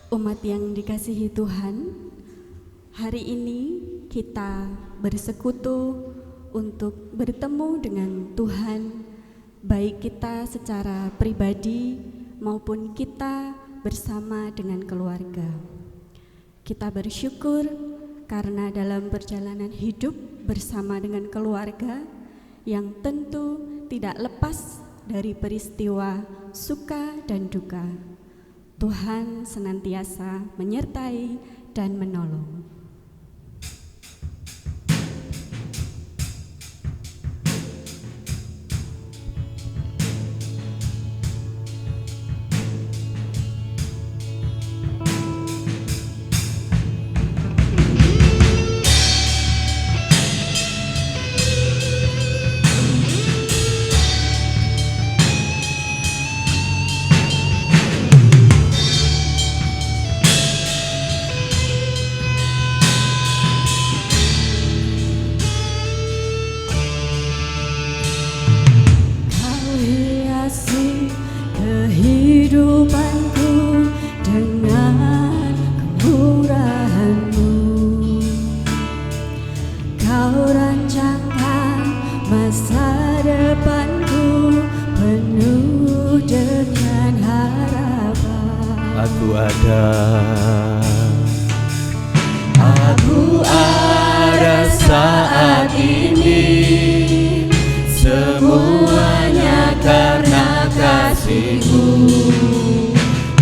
Umat yang dikasihi Tuhan, hari ini kita bersekutu untuk bertemu dengan Tuhan, baik kita secara pribadi maupun kita bersama dengan keluarga. Kita bersyukur karena dalam perjalanan hidup bersama dengan keluarga yang tentu tidak lepas dari peristiwa suka dan duka, Tuhan senantiasa menyertai dan menolong. Kehidupanku dengan kemurahan-Mu, Kau rancangkan masa depanku penuh dengan harapan. Aku ada saat ini, semuanya karena kasih-Mu.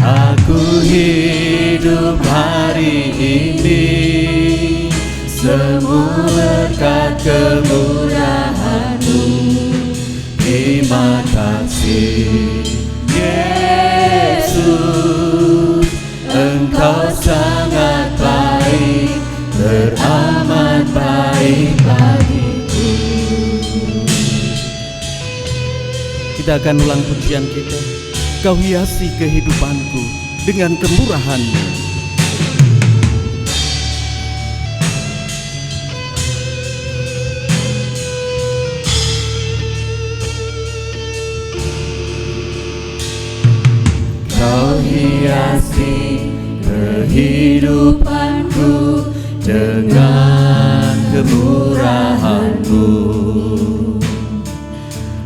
Aku hidup hari ini, semua berkat kemurahan-Mu. Terima kasih Yesus, Engkau sangat baik, teramat baik bagiku. Kita akan ulang pujian kita. Kau hiasi kehidupanku dengan kemurahan-Mu. Kau hiasi kehidupanku dengan kemurahan-Mu.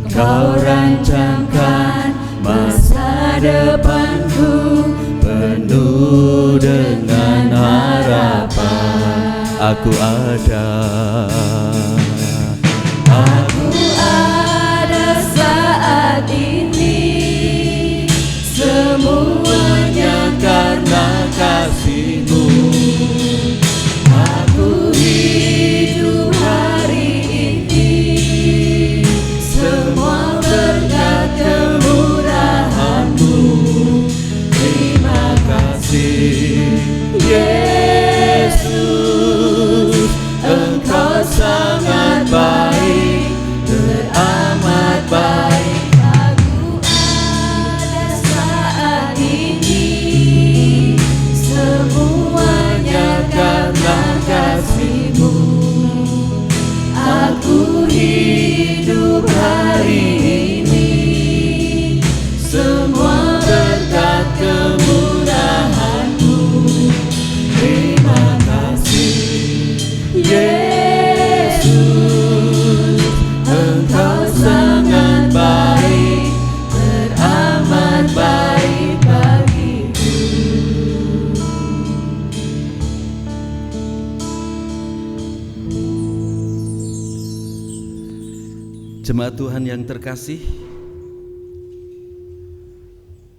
Kau rancangkan masa depanku penuh dengan harapan. Aku ada saat ini, semuanya karena kasih-Mu. Aku hidup hari ini, semua berkat kemurahan-Mu. Terima kasih Yesus, Engkau sangat baik, teramat baik. Aku ada saat ini, semuanya Karena kasih-Mu, aku hidup hari ini, semua berkat kemurahan-Mu. Terima kasih Yesus, Engkau sangat baik, teramat baik bagiku. Jemaat Tuhan yang terkasih,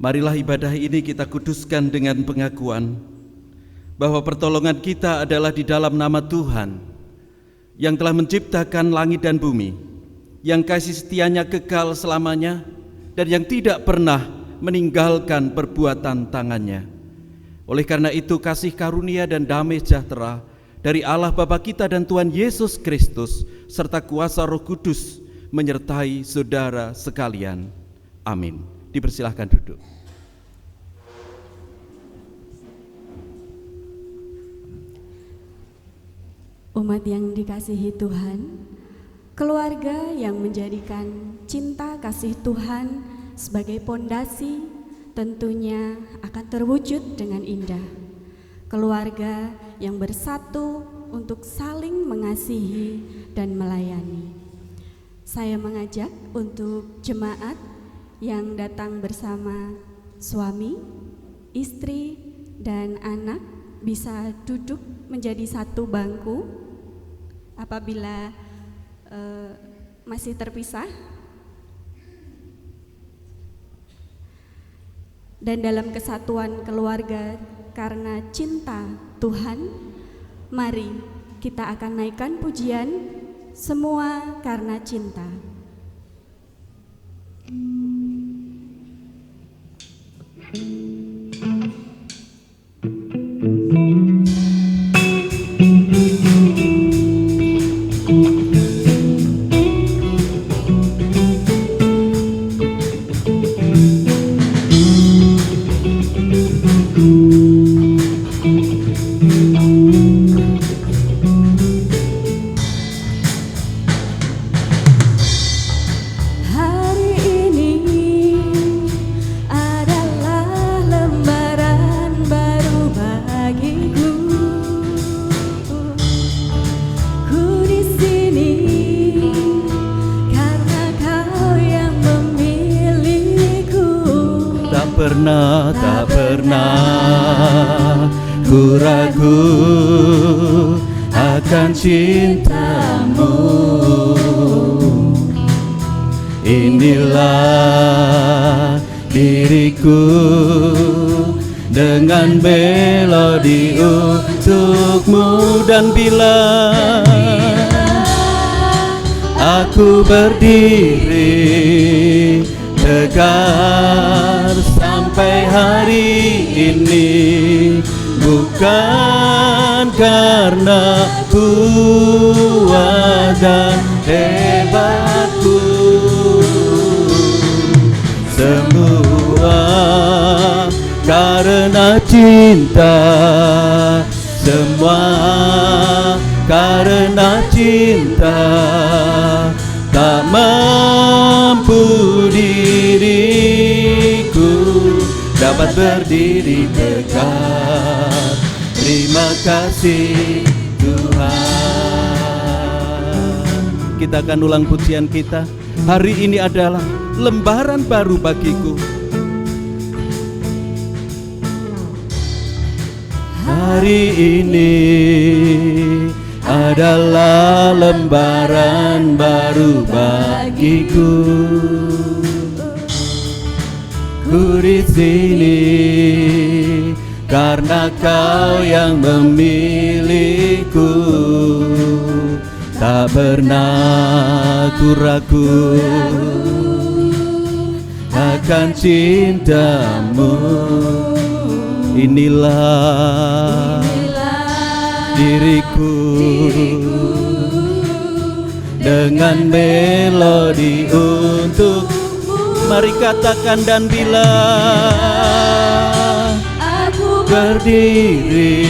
marilah ibadah ini kita kuduskan dengan pengakuan bahwa pertolongan kita adalah di dalam nama Tuhan yang telah menciptakan langit dan bumi, yang kasih setianya kekal selamanya, dan yang tidak pernah meninggalkan perbuatan tangannya. Oleh karena itu, kasih karunia dan damai sejahtera dari Allah Bapa kita dan Tuhan Yesus Kristus serta kuasa Roh Kudus menyertai saudara sekalian. Amin. Dipersilahkan duduk. Umat yang dikasihi Tuhan, keluarga yang menjadikan cinta kasih Tuhan sebagai pondasi tentunya akan terwujud dengan indah. Keluarga yang bersatu untuk saling mengasihi dan melayani. Saya mengajak untuk jemaat yang datang bersama suami, istri, dan anak bisa duduk menjadi satu bangku. Apabila masih terpisah, dan dalam kesatuan keluarga karena cinta Tuhan, mari kita akan naikkan pujian semua karena cinta. Tak pernah ku ragu akan cintamu. Inilah diriku dengan melodi untukmu. Dan bila aku berdiri tegar sampai hari ini, bukan karena kuat dan hebatku, semua karena cinta, semua karena cinta. Tak mampu diriku dapat berdiri tegak. Terima kasih Tuhan. Kita akan ulang pujian kita. Hari ini adalah lembaran baru bagiku. Hari ini adalah lembaran baru bagiku. Ku di sini karena Kau yang memilihku. Tak pernah ku ragu akan cintamu. Inilah diriku dengan melodi untukmu. Mari katakan, dan bila aku berdiri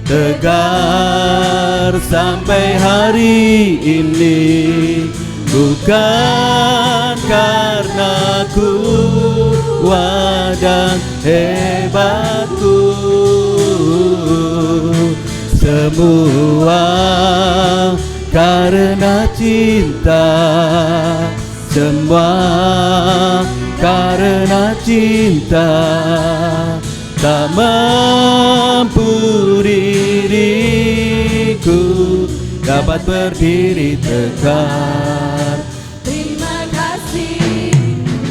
tegar sampai hari ini, bukan karena kuat dan hebatku, semua karena cinta, semua karena cinta. Tak mampu diriku dapat berdiri tegak. Terima kasih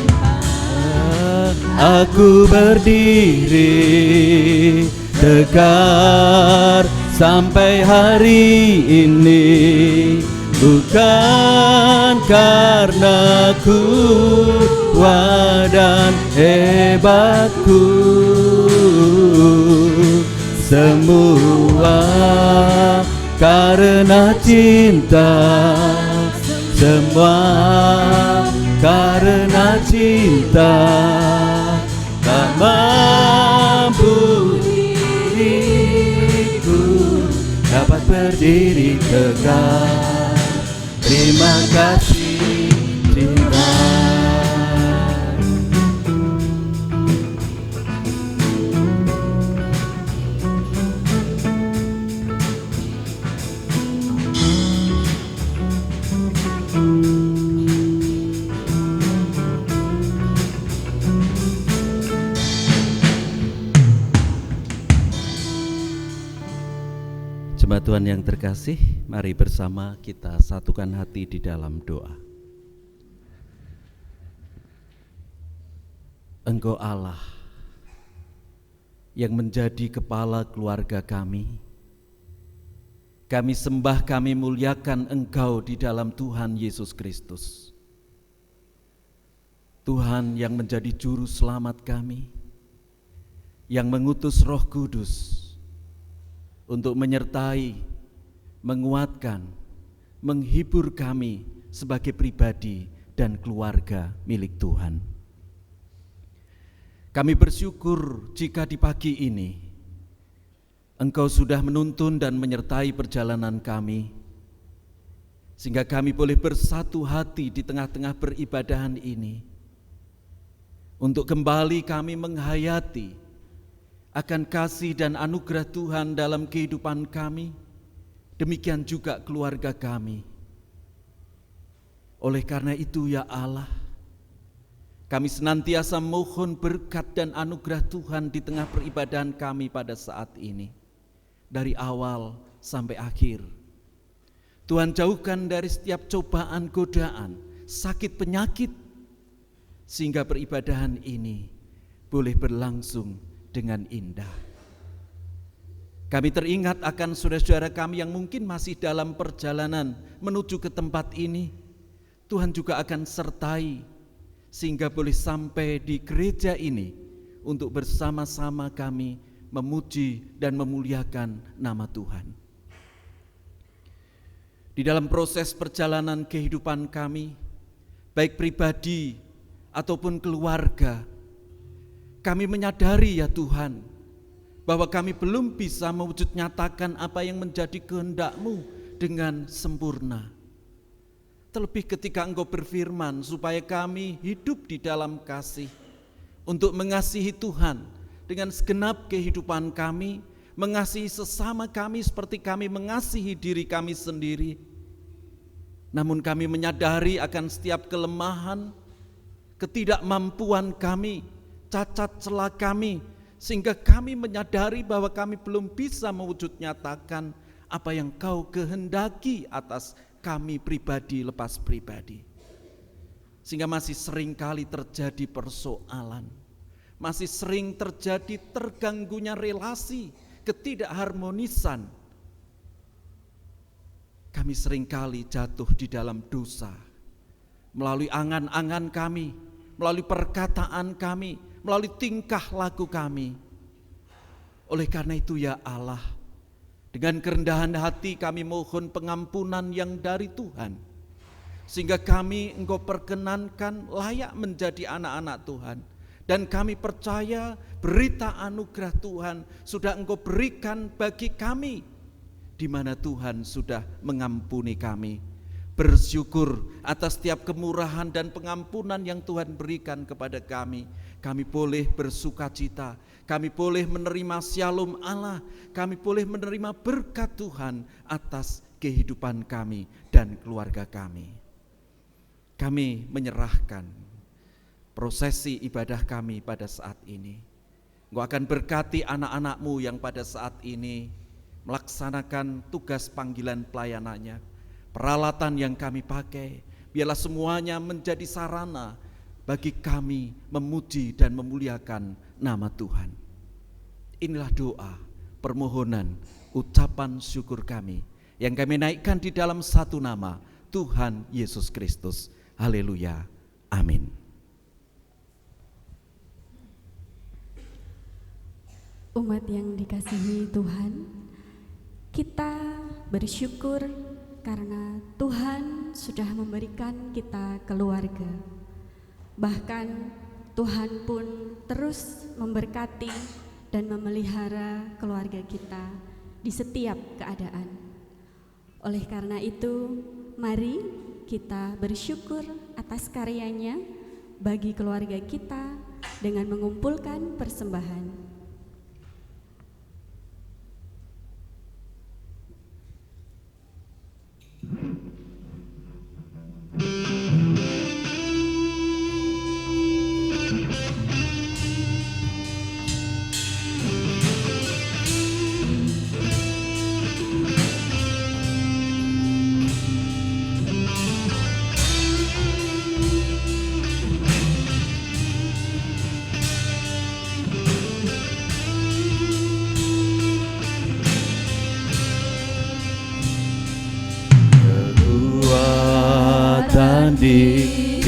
Tuhan. Aku berdiri tegar sampai hari ini, bukan karena kuat dan hebatku, semua karena cinta, semua karena cinta. Tak mampu diriku dapat berdiri tegak. Terima kasih Tuhan. Jemaat Tuhan yang terkasih, mari bersama kita satukan hati di dalam doa. Engkau Allah yang menjadi kepala keluarga kami sembah, kami muliakan Engkau di dalam Tuhan Yesus Kristus. Tuhan yang menjadi juru selamat kami, yang mengutus Roh Kudus untuk menyertai, menguatkan, menghibur kami sebagai pribadi dan keluarga milik Tuhan. Kami bersyukur jika di pagi ini Engkau sudah menuntun dan menyertai perjalanan kami, sehingga kami boleh bersatu hati di tengah-tengah peribadahan ini, untuk kembali kami menghayati akan kasih dan anugerah Tuhan dalam kehidupan kami, demikian juga keluarga kami. Oleh karena itu ya Allah, kami senantiasa mohon berkat dan anugerah Tuhan di tengah peribadahan kami pada saat ini, dari awal sampai akhir. Tuhan jauhkan dari setiap cobaan, godaan, sakit, penyakit, sehingga peribadahan ini boleh berlangsung dengan indah. Kami teringat akan saudara-saudara kami yang mungkin masih dalam perjalanan menuju ke tempat ini. Tuhan juga akan sertai sehingga boleh sampai di gereja ini untuk bersama-sama kami memuji dan memuliakan nama Tuhan. Di dalam proses perjalanan kehidupan kami, baik pribadi ataupun keluarga, kami menyadari ya Tuhan, bahwa kami belum bisa mewujud nyatakan apa yang menjadi kehendak-Mu dengan sempurna. Terlebih ketika Engkau berfirman supaya kami hidup di dalam kasih, untuk mengasihi Tuhan dengan segenap kehidupan kami, mengasihi sesama kami seperti kami mengasihi diri kami sendiri. Namun kami menyadari akan setiap kelemahan, ketidakmampuan kami, cacat celah kami, sehingga kami menyadari bahwa kami belum bisa mewujud nyatakan apa yang Kau kehendaki atas kami pribadi lepas pribadi. Sehingga masih sering kali terjadi persoalan, masih sering terjadi terganggunya relasi, ketidakharmonisan. Kami sering kali jatuh di dalam dosa, melalui angan-angan kami, melalui perkataan kami, melalui tingkah laku kami. Oleh karena itu ya Allah, dengan kerendahan hati kami mohon pengampunan yang dari Tuhan, sehingga kami Engkau perkenankan layak menjadi anak-anak Tuhan. Dan kami percaya berita anugerah Tuhan sudah Engkau berikan bagi kami, di mana Tuhan sudah mengampuni kami. Bersyukur atas setiap kemurahan dan pengampunan yang Tuhan berikan kepada kami. Kami boleh bersukacita, kami boleh menerima shalom Allah, kami boleh menerima berkat Tuhan atas kehidupan kami dan keluarga kami. Kami menyerahkan prosesi ibadah kami pada saat ini. Engkau akan berkati anak-anak-Mu yang pada saat ini melaksanakan tugas panggilan pelayanannya. Peralatan yang kami pakai, biarlah semuanya menjadi sarana bagi kami memuji dan memuliakan nama Tuhan. Inilah doa, permohonan, ucapan syukur kami yang kami naikkan di dalam satu nama, Tuhan Yesus Kristus. Haleluya, amin. Umat yang dikasihi Tuhan, kita bersyukur karena Tuhan sudah memberikan kita keluarga. Bahkan Tuhan pun terus memberkati dan memelihara keluarga kita di setiap keadaan. Oleh karena itu, mari kita bersyukur atas karyanya bagi keluarga kita dengan mengumpulkan persembahan.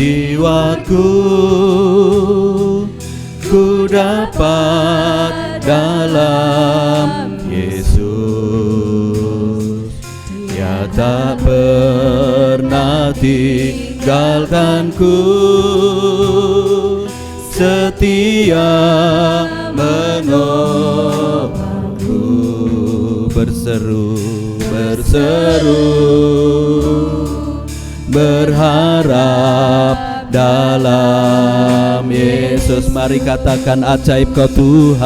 jiwaku ku dapat dalam Yesus. Dia tak pernah tinggalkanku, setia menopangku. Berseru berharap dalam Yesus. Mari katakan, ajaib Kau Tuhan,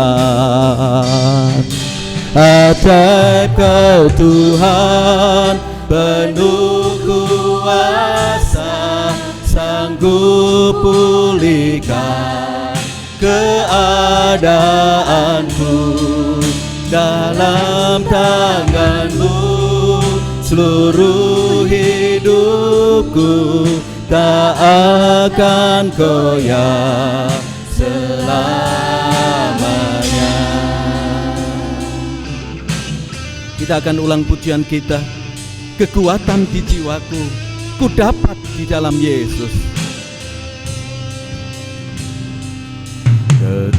ajaib Kau Tuhan, penuh kuasa, sanggup pulihkan keadaanku. Dalam tangan-Mu seluruh hidupku tak akan goyah selamanya. Kita akan ulang pujian kita. Kekuatan di jiwaku ku dapat di dalam Yesus.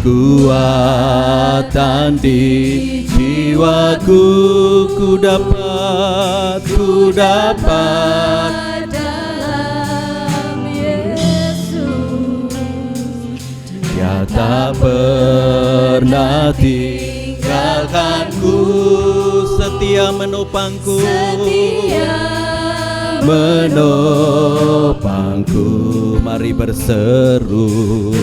Kekuatan di jiwaku ku dapat dalam Yesus. Dia tak pernah tinggalkanku, setia menopangku, menopangku. Mari berseru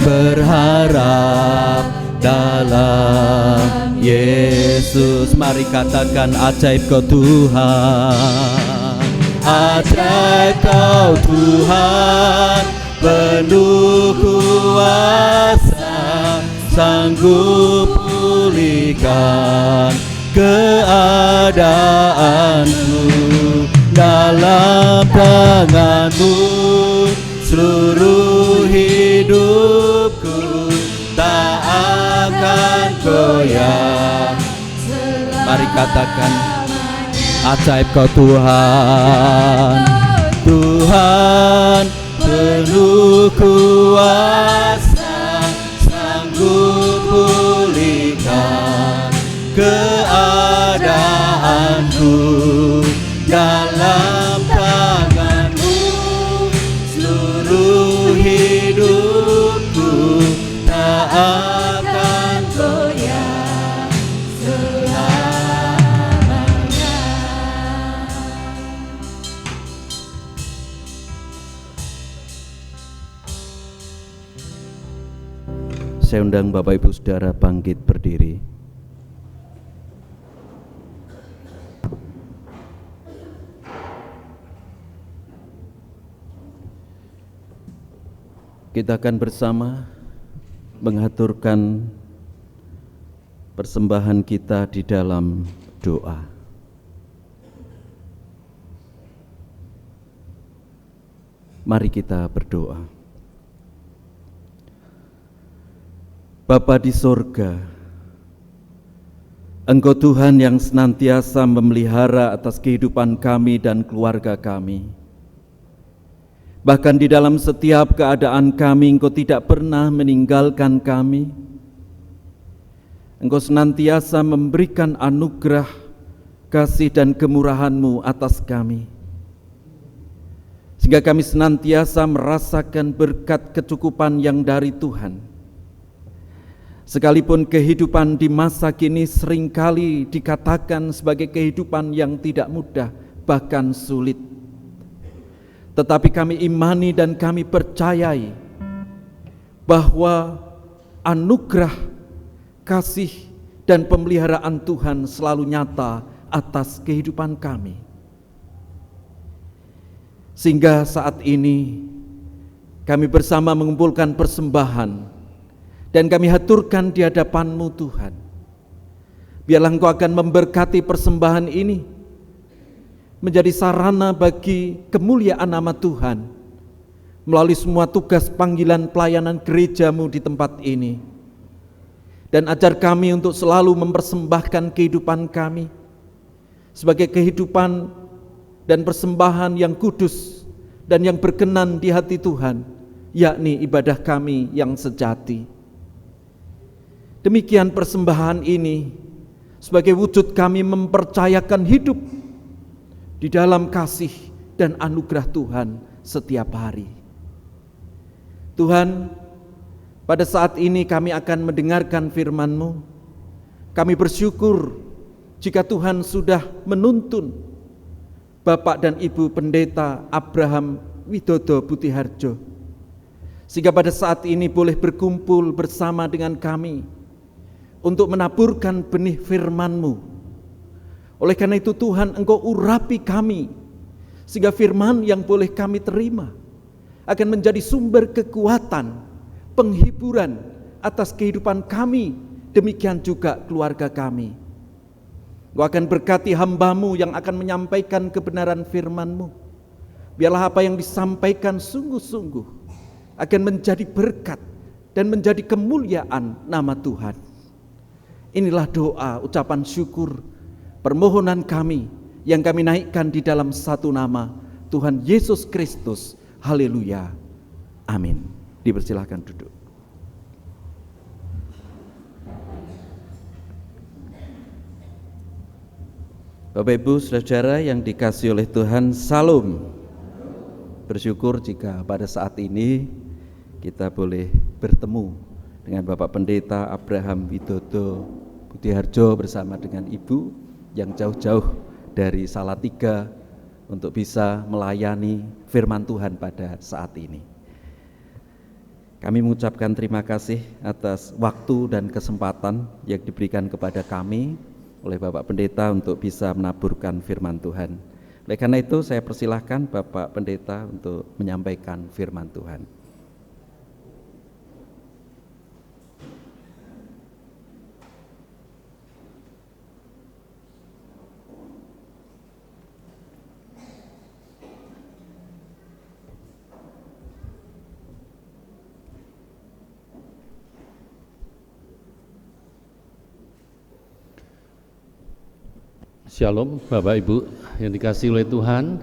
berharap dalam Yesus. Mari katakan, ajaib Kau Tuhan, ajaib Kau Tuhan, penuh kuasa, sanggup pulihkan keadaanku. Dalam tangan-Mu seluruh hidupku tak akan goyah. Mari katakan, ajaib Kau Tuhan, Tuhan penuh kuasa, sanggup pulihkan keadaanku. Dalam tangan-Mu seluruh hidupku tak akan goyah selamanya. Saya undang Bapak Ibu Saudara bangkit berdiri. Kita akan bersama mengaturkan persembahan kita di dalam doa. Mari kita berdoa. Bapa di sorga, Engkau Tuhan yang senantiasa memelihara atas kehidupan kami dan keluarga kami. Bahkan di dalam setiap keadaan kami, Engkau tidak pernah meninggalkan kami. Engkau senantiasa memberikan anugerah, kasih dan kemurahan-Mu atas kami. Sehingga kami senantiasa merasakan berkat kecukupan yang dari Tuhan. Sekalipun kehidupan di masa kini seringkali dikatakan sebagai kehidupan yang tidak mudah, bahkan sulit. Tetapi kami imani dan kami percayai bahwa anugerah, kasih, dan pemeliharaan Tuhan selalu nyata atas kehidupan kami. Sehingga saat ini kami bersama mengumpulkan persembahan dan kami haturkan di hadapan-Mu Tuhan. Biarlah Engkau akan memberkati persembahan ini menjadi sarana bagi kemuliaan nama Tuhan melalui semua tugas panggilan pelayanan gereja-Mu di tempat ini. Dan ajar kami untuk selalu mempersembahkan kehidupan kami sebagai kehidupan dan persembahan yang kudus dan yang berkenan di hati Tuhan, yakni ibadah kami yang sejati. Demikian persembahan ini sebagai wujud kami mempercayakan hidup di dalam kasih dan anugerah Tuhan setiap hari. Tuhan, pada saat ini kami akan mendengarkan firman-Mu. Kami bersyukur jika Tuhan sudah menuntun Bapak dan Ibu Pendeta Abraham Widodo Butiharjo, sehingga pada saat ini boleh berkumpul bersama dengan kami untuk menaburkan benih firman-Mu. Oleh karena itu Tuhan, Engkau urapi kami, sehingga firman yang boleh kami terima akan menjadi sumber kekuatan, penghiburan atas kehidupan kami, demikian juga keluarga kami. Engkau akan berkati hamba-Mu yang akan menyampaikan kebenaran firman-Mu. Biarlah apa yang disampaikan sungguh-sungguh akan menjadi berkat dan menjadi kemuliaan nama Tuhan. Inilah doa, ucapan syukur, permohonan kami yang kami naikkan di dalam satu nama, Tuhan Yesus Kristus. Haleluya. Amin. Dipersilahkan duduk. Bapak Ibu Saudara yang dikasihi oleh Tuhan, Salam. Bersyukur jika pada saat ini kita boleh bertemu dengan Bapak Pendeta Abraham Widodo Butiharjo bersama dengan Ibu yang jauh-jauh dari Salatiga untuk bisa melayani firman Tuhan pada saat ini. Kami mengucapkan terima kasih atas waktu dan kesempatan yang diberikan kepada kami oleh Bapak Pendeta untuk bisa menaburkan firman Tuhan. Oleh karena itu saya persilahkan Bapak Pendeta untuk menyampaikan firman Tuhan. Shalom Bapak Ibu yang dikasihi oleh Tuhan.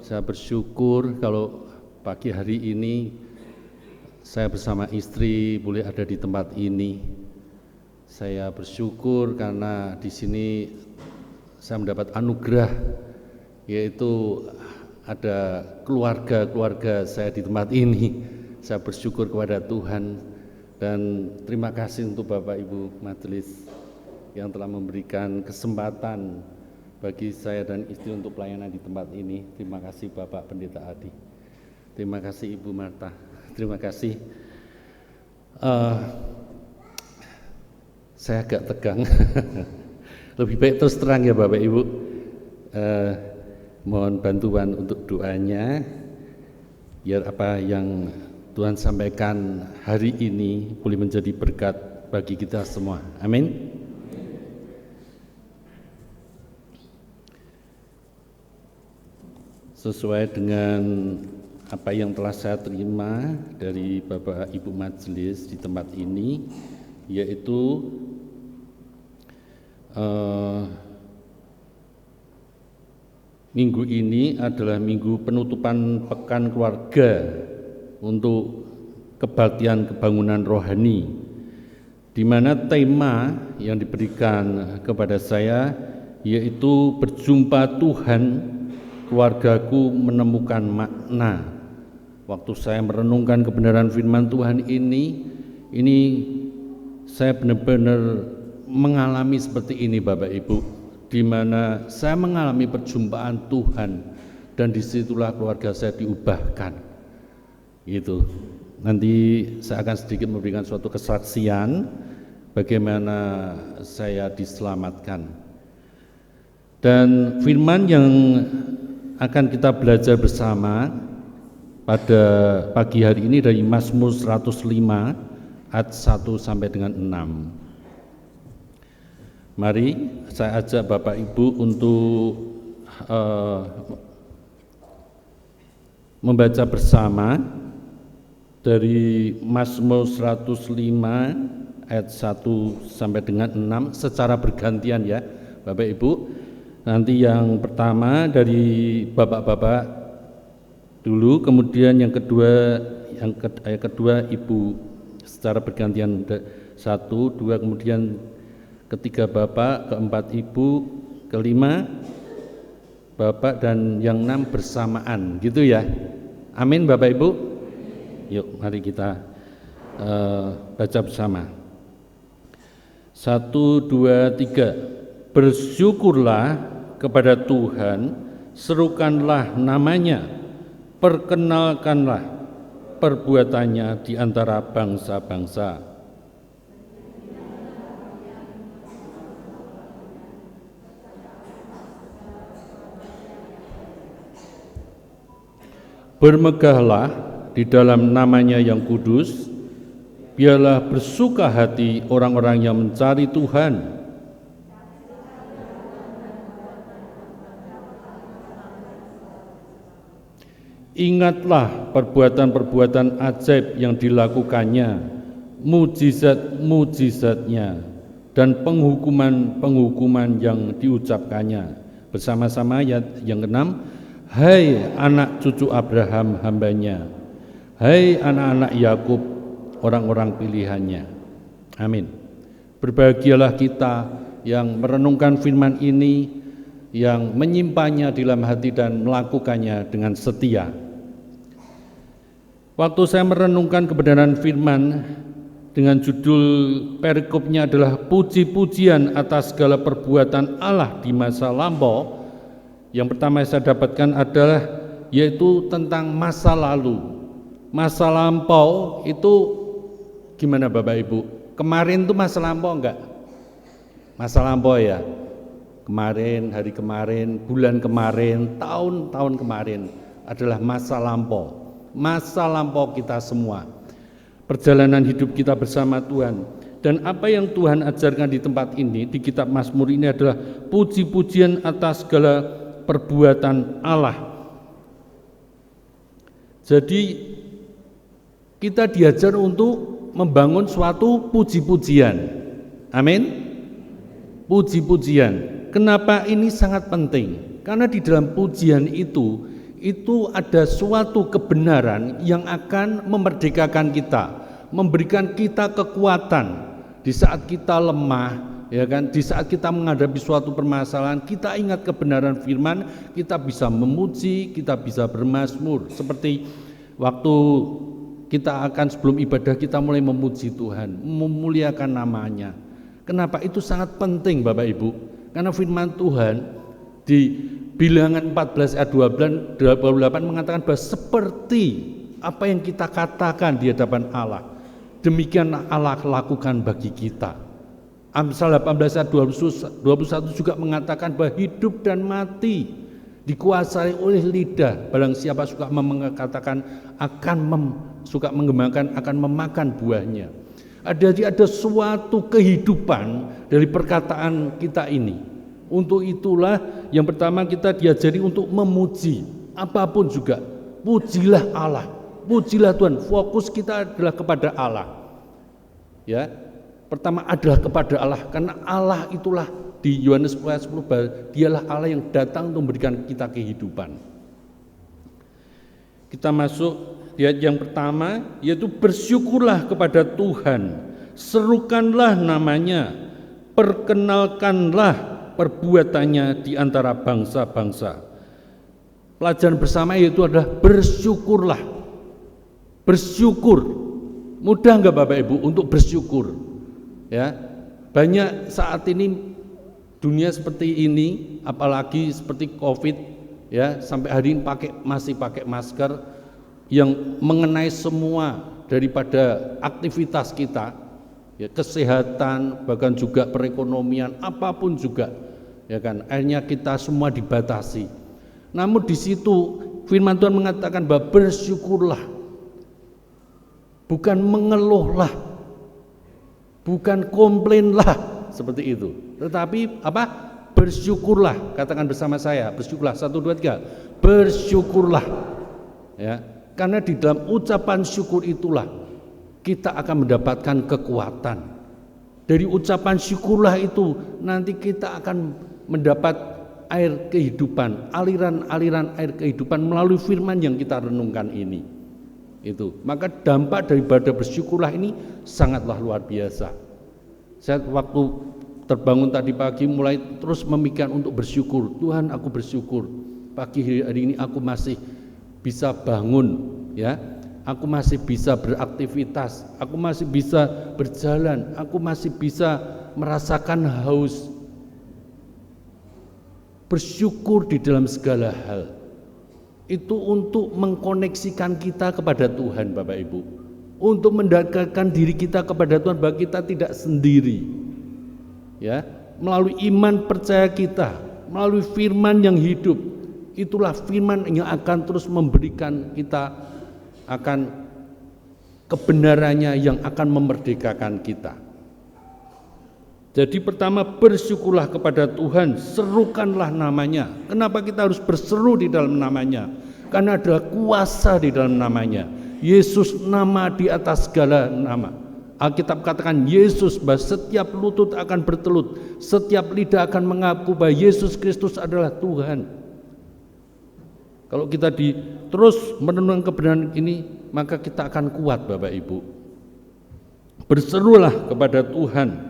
Saya bersyukur kalau pagi hari ini saya bersama istri boleh ada di tempat ini. Saya bersyukur karena di sini saya mendapat anugerah, yaitu ada keluarga saya di tempat ini. Saya bersyukur kepada Tuhan dan terima kasih untuk Bapak Ibu Majelis yang telah memberikan kesempatan bagi saya dan istri untuk pelayanan di tempat ini. Terima kasih Bapak Pendeta Adi, terima kasih Ibu Marta, terima kasih. Saya agak tegang. Lebih baik terus terang ya Bapak Ibu. Mohon bantuan untuk doanya, biar apa yang Tuhan sampaikan hari ini boleh menjadi berkat bagi kita semua. Amin. Sesuai dengan apa yang telah saya terima dari Bapak Ibu Majelis di tempat ini, yaitu minggu ini adalah minggu penutupan pekan keluarga untuk kebaktian kebangunan rohani, di mana tema yang diberikan kepada saya yaitu berjumpa Tuhan, keluargaku menemukan makna. Waktu saya merenungkan kebenaran firman Tuhan ini saya benar-benar mengalami seperti ini Bapak Ibu, di mana saya mengalami perjumpaan Tuhan dan disitulah keluarga saya diubahkan. Gitu. Nanti saya akan sedikit memberikan suatu kesaksian bagaimana saya diselamatkan. Dan firman yang akan kita belajar bersama pada pagi hari ini dari Mazmur 105 ayat 1 sampai dengan 6. Mari saya ajak Bapak Ibu untuk membaca bersama dari Mazmur 105 ayat 1 sampai dengan 6 secara bergantian ya Bapak Ibu. Nanti yang pertama dari bapak-bapak dulu, kemudian yang kedua Ibu secara bergantian, 1, 2, kemudian ketiga bapak, keempat Ibu, kelima bapak, dan yang 6 bersamaan, gitu ya. Amin Bapak Ibu. Yuk mari kita baca bersama. 1, 2, 3. Bersyukurlah kepada Tuhan, serukanlah namanya, perkenalkanlah perbuatannya di antara bangsa-bangsa. Bermegahlah di dalam namanya yang kudus, biarlah bersuka hati orang-orang yang mencari Tuhan. Ingatlah perbuatan-perbuatan ajaib yang dilakukannya, mujizat-mujizatnya, dan penghukuman-penghukuman yang diucapkannya. Bersama-sama ayat yang ke-6, hai anak cucu Abraham hambanya, hai anak-anak Yakub orang-orang pilihannya. Amin. Berbahagialah kita yang merenungkan firman ini, yang menyimpannya di dalam hati dan melakukannya dengan setia. Waktu saya merenungkan kebenaran firman dengan judul perikopnya adalah puji-pujian atas segala perbuatan Allah di masa lampau, yang pertama yang saya dapatkan adalah yaitu tentang masa lalu. Masa lampau itu gimana Bapak Ibu? Kemarin itu masa lampau enggak? Masa lampau ya. Kemarin, hari kemarin, bulan kemarin, tahun-tahun kemarin adalah masa lampau. Masa lampau kita semua, perjalanan hidup kita bersama Tuhan. Dan apa yang Tuhan ajarkan di tempat ini, di kitab Mazmur ini adalah puji-pujian atas segala perbuatan Allah. Jadi kita diajar untuk membangun suatu puji-pujian. Amin. Puji-pujian. Kenapa ini sangat penting? Karena di dalam pujian itu ada suatu kebenaran yang akan memerdekakan kita, memberikan kita kekuatan di saat kita lemah, ya kan? Di saat kita menghadapi suatu permasalahan, kita ingat kebenaran firman, kita bisa memuji, kita bisa bermazmur. Seperti waktu kita akan sebelum ibadah kita mulai memuji Tuhan, memuliakan namanya. Kenapa itu sangat penting Bapak Ibu? Karena firman Tuhan di Bilangan 14 ayat 28 mengatakan bahwa seperti apa yang kita katakan di hadapan Allah, demikian Allah lakukan bagi kita. Amsal 18 ayat 21 juga mengatakan bahwa hidup dan mati dikuasai oleh lidah. Barang siapa suka mengatakan suka mengembangkan akan memakan buahnya. Ada suatu kehidupan dari perkataan kita ini. Untuk itulah yang pertama kita diajari untuk memuji apapun juga. Pujilah Allah, pujilah Tuhan. Fokus kita adalah kepada Allah. Ya, pertama adalah kepada Allah, karena Allah itulah di Yohanes 10, dialah Allah yang datang untuk memberikan kita kehidupan. Kita masuk di ayat yang pertama, yaitu bersyukurlah kepada Tuhan, serukanlah namanya, perkenalkanlah perbuatannya di antara bangsa-bangsa. Pelajaran bersama yaitu adalah bersyukurlah. Bersyukur. Mudah enggak Bapak Ibu untuk bersyukur? Ya. Banyak saat ini dunia seperti ini, apalagi seperti Covid, ya, sampai hari ini masih pakai masker yang mengenai semua daripada aktivitas kita, ya, kesehatan, bahkan juga perekonomian, apapun juga. Ya kan, akhirnya kita semua dibatasi. Namun di situ firman Tuhan mengatakan bahwa bersyukurlah, bukan mengeluhlah, bukan komplainlah seperti itu. Tetapi apa? Bersyukurlah. Katakan bersama saya, bersyukurlah. 1, 2, 3. Bersyukurlah. Ya, karena di dalam ucapan syukur itulah kita akan mendapatkan kekuatan. Dari ucapan syukurlah itu nanti kita akan mendapat air kehidupan, aliran-aliran air kehidupan melalui firman yang kita renungkan ini. Itu. Maka dampak daripada bersyukurlah ini sangatlah luar biasa. Saya waktu terbangun tadi pagi mulai terus memikirkan untuk bersyukur. Tuhan, aku bersyukur. Pagi hari ini aku masih bisa bangun, ya. Aku masih bisa beraktivitas, aku masih bisa berjalan, aku masih bisa merasakan haus. Bersyukur di dalam segala hal. Itu untuk mengkoneksikan kita kepada Tuhan, Bapak Ibu. Untuk mendekatkan diri kita kepada Tuhan bahwa kita tidak sendiri. Ya, melalui iman percaya kita, melalui firman yang hidup. Itulah firman yang akan terus memberikan kita akan kebenarannya yang akan memerdekakan kita. Jadi pertama, bersyukurlah kepada Tuhan, serukanlah namanya. Kenapa kita harus berseru di dalam namanya? Karena ada kuasa di dalam namanya. Yesus nama di atas segala nama. Alkitab katakan Yesus, bahwa setiap lutut akan bertelut, setiap lidah akan mengaku bahwa Yesus Kristus adalah Tuhan. Kalau kita terus merenungkan kebenaran ini, maka kita akan kuat, Bapak Ibu. Berserulah kepada Tuhan,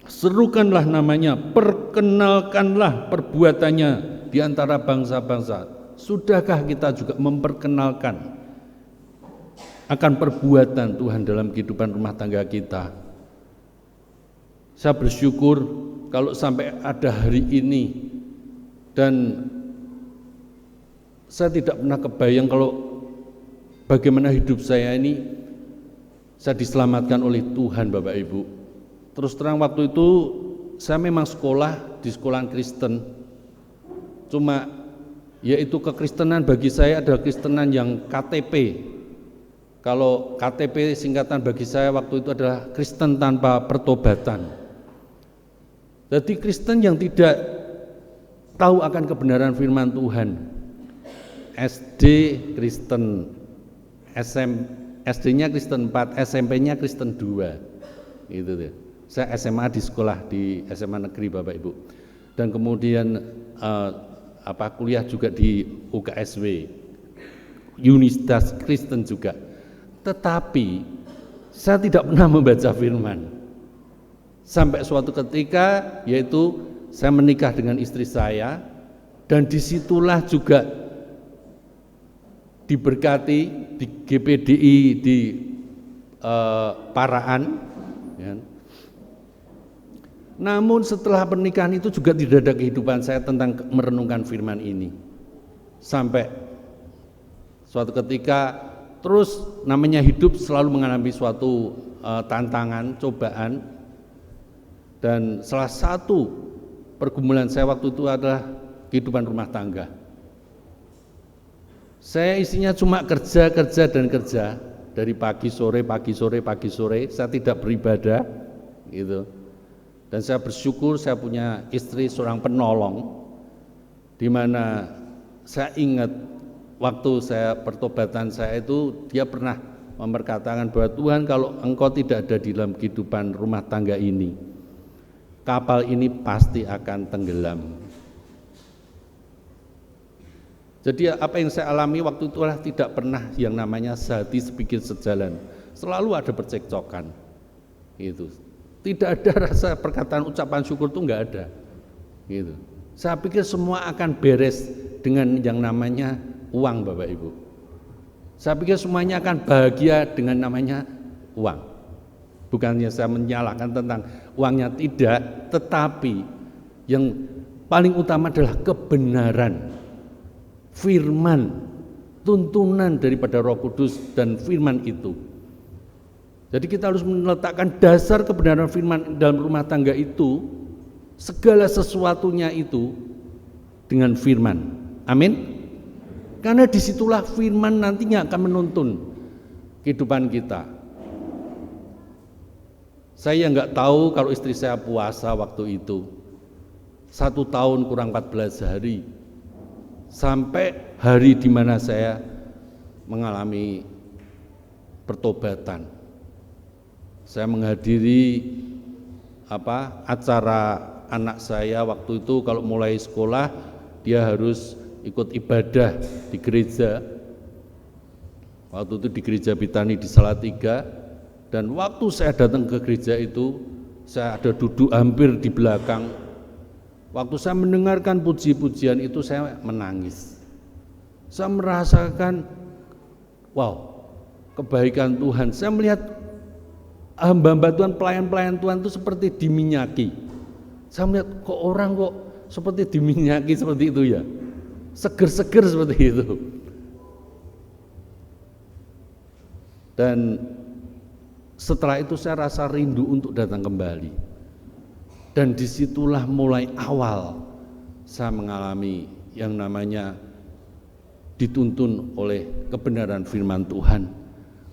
serukanlah namanya, perkenalkanlah perbuatannya di antara bangsa-bangsa. Sudahkah kita juga memperkenalkan akan perbuatan Tuhan dalam kehidupan rumah tangga kita? Saya bersyukur kalau sampai ada hari ini, dan saya tidak pernah kebayang kalau bagaimana hidup saya ini saya diselamatkan oleh Tuhan, Bapak Ibu. Terus terang waktu itu saya memang sekolah di sekolahan Kristen. Cuma yaitu kekristenan bagi saya adalah kristenan yang KTP. Kalau KTP singkatan bagi saya waktu itu adalah Kristen tanpa pertobatan. Jadi Kristen yang tidak tahu akan kebenaran firman Tuhan. SD Kristen, SD-nya Kristen 4, SMP-nya Kristen 2. Gitu deh. Saya SMA di sekolah di SMA negeri, Bapak Ibu. Dan kemudian kuliah juga di UKSW. Universitas Kristen juga. Tetapi saya tidak pernah membaca firman. Sampai suatu ketika, yaitu saya menikah dengan istri saya, dan disitulah juga diberkati di GPDI di Paraan, ya. Namun setelah pernikahan itu juga tidak ada kehidupan saya tentang merenungkan firman ini. Sampai suatu ketika terus namanya hidup selalu mengalami suatu tantangan, cobaan. Dan salah satu pergumulan saya waktu itu adalah kehidupan rumah tangga. Saya isinya cuma kerja dari pagi sore, saya tidak beribadah gitu. Dan saya bersyukur saya punya istri seorang penolong, di mana saya ingat waktu saya pertobatan saya itu dia pernah memperkatakan bahwa Tuhan, kalau engkau tidak ada di dalam kehidupan rumah tangga ini, kapal ini pasti akan tenggelam. Jadi apa yang saya alami waktu itu adalah tidak pernah yang namanya sehati sepikir sejalan. Selalu ada percekcokan. Gitu. Tidak ada rasa perkataan ucapan syukur itu enggak ada. Gitu. Saya pikir semua akan beres dengan yang namanya uang, Bapak Ibu. Saya pikir semuanya akan bahagia dengan namanya uang. Bukannya saya menyalahkan tentang uangnya, tidak, tetapi yang paling utama adalah kebenaran. Firman, tuntunan daripada Roh Kudus dan firman itu. Jadi kita harus meletakkan dasar kebenaran firman dalam rumah tangga itu, segala sesuatunya itu dengan firman. Amin. Karena disitulah firman nantinya akan menuntun kehidupan kita. Saya nggak tahu kalau istri saya puasa waktu itu 1 tahun kurang 14 hari. Sampai hari di mana saya mengalami pertobatan. Saya menghadiri acara anak saya waktu itu kalau mulai sekolah dia harus ikut ibadah di gereja. Waktu itu di gereja Bitani di Salatiga, dan waktu saya datang ke gereja itu saya ada duduk hampir di belakang. Waktu saya mendengarkan puji-pujian itu saya menangis. Saya merasakan wow, kebaikan Tuhan. Saya melihat hamba-hamba Tuhan, pelayan-pelayan Tuhan itu seperti diminyaki. Saya melihat kok orang kok seperti diminyaki seperti itu ya, seger-seger seperti itu. Dan setelah itu saya rasa rindu untuk datang kembali. Dan disitulah mulai awal saya mengalami yang namanya dituntun oleh kebenaran firman Tuhan.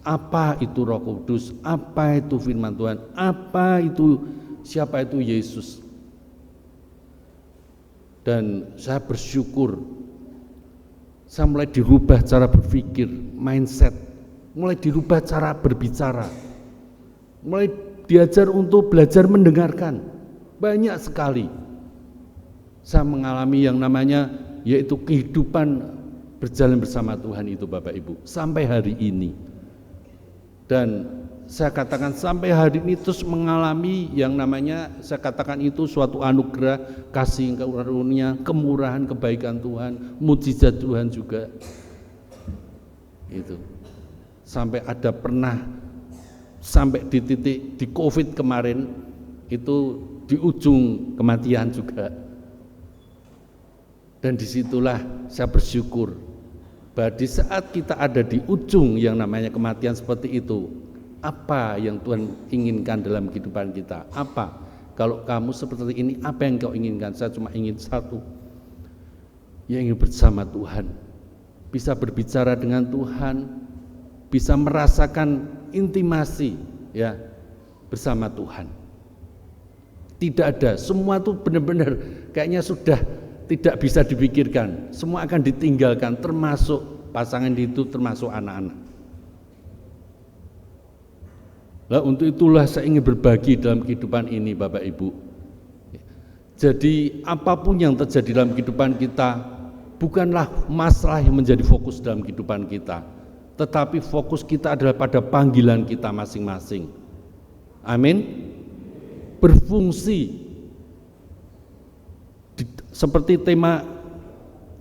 Apa itu Roh Kudus? Apa itu firman Tuhan? Apa itu, siapa itu Yesus? Dan saya bersyukur saya mulai dirubah cara berpikir, mindset, mulai dirubah cara berbicara, mulai diajar untuk belajar mendengarkan. Banyak sekali saya mengalami yang namanya yaitu kehidupan berjalan bersama Tuhan itu Bapak Ibu sampai hari ini. Dan saya katakan sampai hari ini terus mengalami yang namanya, saya katakan itu suatu anugerah, kasih karunia, kemurahan, kebaikan Tuhan, mujizat Tuhan juga. Itu sampai ada pernah sampai di titik di COVID kemarin itu di ujung kematian juga. Dan disitulah saya bersyukur bahwa di saat kita ada di ujung yang namanya kematian seperti itu, apa yang Tuhan inginkan dalam kehidupan kita? Apa? Kalau kamu seperti ini, apa yang kau inginkan? Saya cuma ingin satu, yang ingin bersama Tuhan, bisa berbicara dengan Tuhan, bisa merasakan intimasi ya bersama Tuhan. Tidak ada, semua itu benar-benar kayaknya sudah tidak bisa dipikirkan, semua akan ditinggalkan, termasuk pasangan itu, termasuk anak-anak. Nah, untuk itulah saya ingin berbagi dalam kehidupan ini Bapak Ibu. Jadi apapun yang terjadi dalam kehidupan kita bukanlah masalah yang menjadi fokus dalam kehidupan kita, tetapi fokus kita adalah pada panggilan kita masing-masing. Amin. Berfungsi seperti tema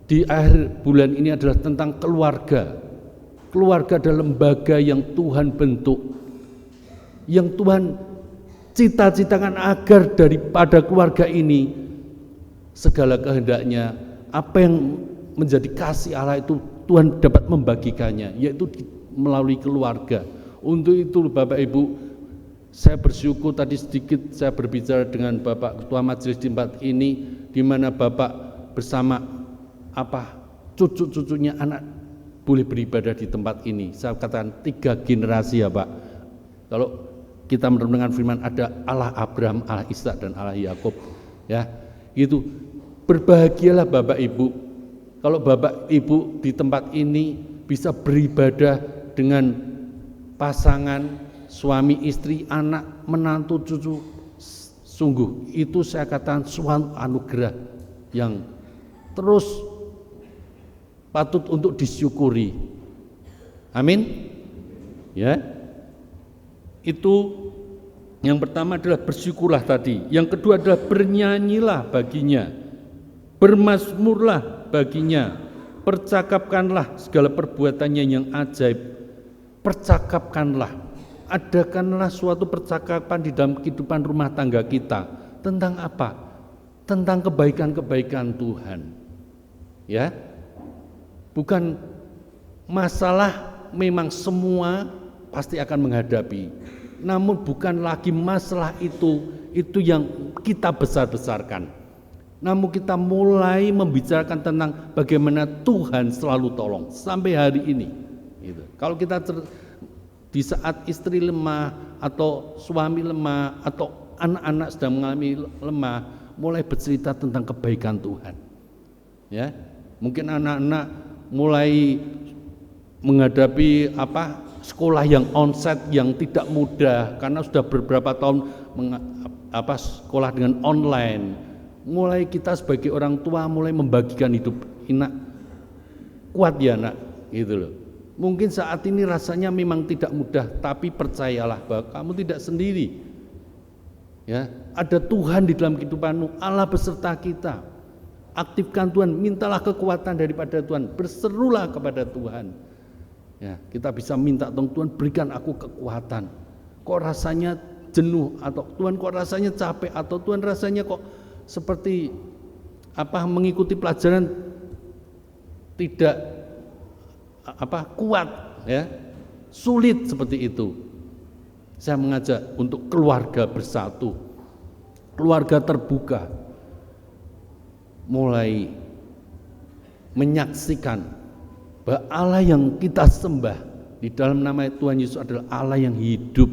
di akhir bulan ini adalah tentang keluarga. Keluarga adalah lembaga yang Tuhan bentuk, yang Tuhan cita-citakan agar daripada keluarga ini segala kehendaknya, apa yang menjadi kasih Allah itu Tuhan dapat membagikannya, yaitu melalui keluarga. Untuk itu Bapak Ibu, saya bersyukur tadi sedikit saya berbicara dengan Bapak Ketua Majelis di tempat ini, di mana Bapak bersama cucu-cucunya anak boleh beribadah di tempat ini. Saya katakan 3 generasi ya Pak. Kalau kita mendengar firman ada Allah Abraham, Allah Ishak dan Allah Yakub ya. Itu berbahagialah Bapak Ibu kalau Bapak Ibu di tempat ini bisa beribadah dengan pasangan, suami, istri, anak, menantu, cucu. Sungguh itu saya katakan suatu anugerah yang terus patut untuk disyukuri. Amin. Ya. Itu yang pertama adalah bersyukurlah tadi. Yang kedua adalah bernyanyilah baginya, bermazmurlah baginya, percakapkanlah segala perbuatannya yang ajaib. Percakapkanlah, adakanlah suatu percakapan di dalam kehidupan rumah tangga kita. Tentang apa? Tentang kebaikan-kebaikan Tuhan. Ya, bukan masalah memang semua pasti akan menghadapi, namun bukan lagi masalah itu yang kita besar-besarkan, namun kita mulai membicarakan tentang bagaimana Tuhan selalu tolong sampai hari ini gitu. Kalau kita di saat istri lemah atau suami lemah atau anak-anak sedang mengalami lemah, mulai bercerita tentang kebaikan Tuhan ya. Mungkin anak-anak mulai menghadapi sekolah yang onsite yang tidak mudah karena sudah beberapa tahun sekolah dengan online, mulai kita sebagai orang tua mulai membagikan hidup. Nak, kuat ya nak, gitu loh. Mungkin saat ini rasanya memang tidak mudah, tapi percayalah bahwa kamu tidak sendiri. Ya, ada Tuhan di dalam kehidupanmu, Allah beserta kita. Aktifkan Tuhan, mintalah kekuatan daripada Tuhan, berserulah kepada Tuhan. Ya, kita bisa minta Tuhan, berikan aku kekuatan. Kok rasanya jenuh, atau Tuhan kok rasanya capek, atau Tuhan rasanya kok seperti mengikuti pelajaran tidak kuat, ya, sulit seperti itu. Saya mengajak untuk keluarga bersatu, keluarga terbuka, mulai menyaksikan bahwa Allah yang kita sembah di dalam nama Tuhan Yesus adalah Allah yang hidup,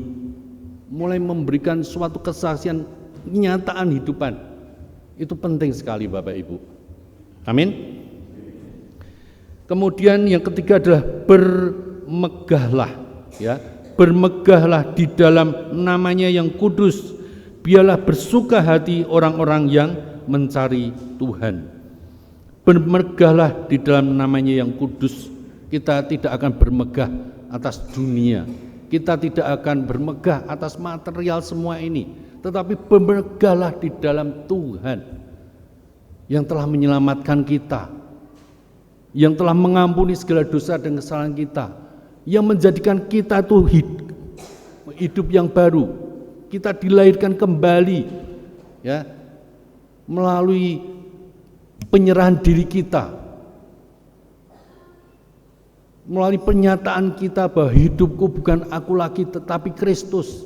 mulai memberikan suatu kesaksian, kenyataan hidupan. Itu penting sekali Bapak Ibu. Amin. Kemudian yang ketiga adalah bermegahlah, ya, bermegahlah di dalam namanya yang kudus. Biarlah bersuka hati orang-orang yang mencari Tuhan. Bermegahlah di dalam namanya yang kudus. Kita tidak akan bermegah atas dunia, kita tidak akan bermegah atas material semua ini, tetapi bermegahlah di dalam Tuhan yang telah menyelamatkan kita, yang telah mengampuni segala dosa dan kesalahan kita, yang menjadikan kita itu hidup yang baru. Kita dilahirkan kembali, ya, melalui penyerahan diri kita, melalui pernyataan kita bahwa hidupku bukan aku lagi tetapi Kristus.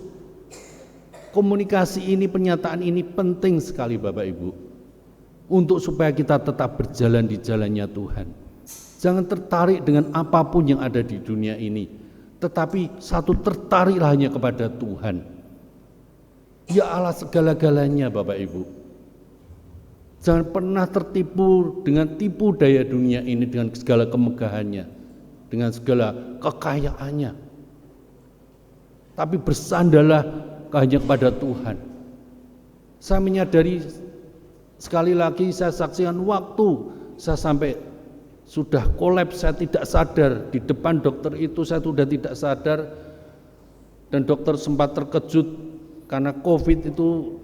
Komunikasi ini, pernyataan ini penting sekali Bapak Ibu, untuk supaya kita tetap berjalan di jalannya Tuhan. Jangan tertarik dengan apapun yang ada di dunia ini, tetapi satu, tertariklah hanya kepada Tuhan. Ya Allah segala-galanya Bapak Ibu. Jangan pernah tertipu dengan tipu daya dunia ini, dengan segala kemegahannya, dengan segala kekayaannya. Tapi bersandarlah hanya kepada Tuhan. Saya menyadari, sekali lagi saya saksikan, waktu saya sampai sudah kolaps, saya tidak sadar, di depan dokter itu saya sudah tidak sadar, dan dokter sempat terkejut karena COVID itu.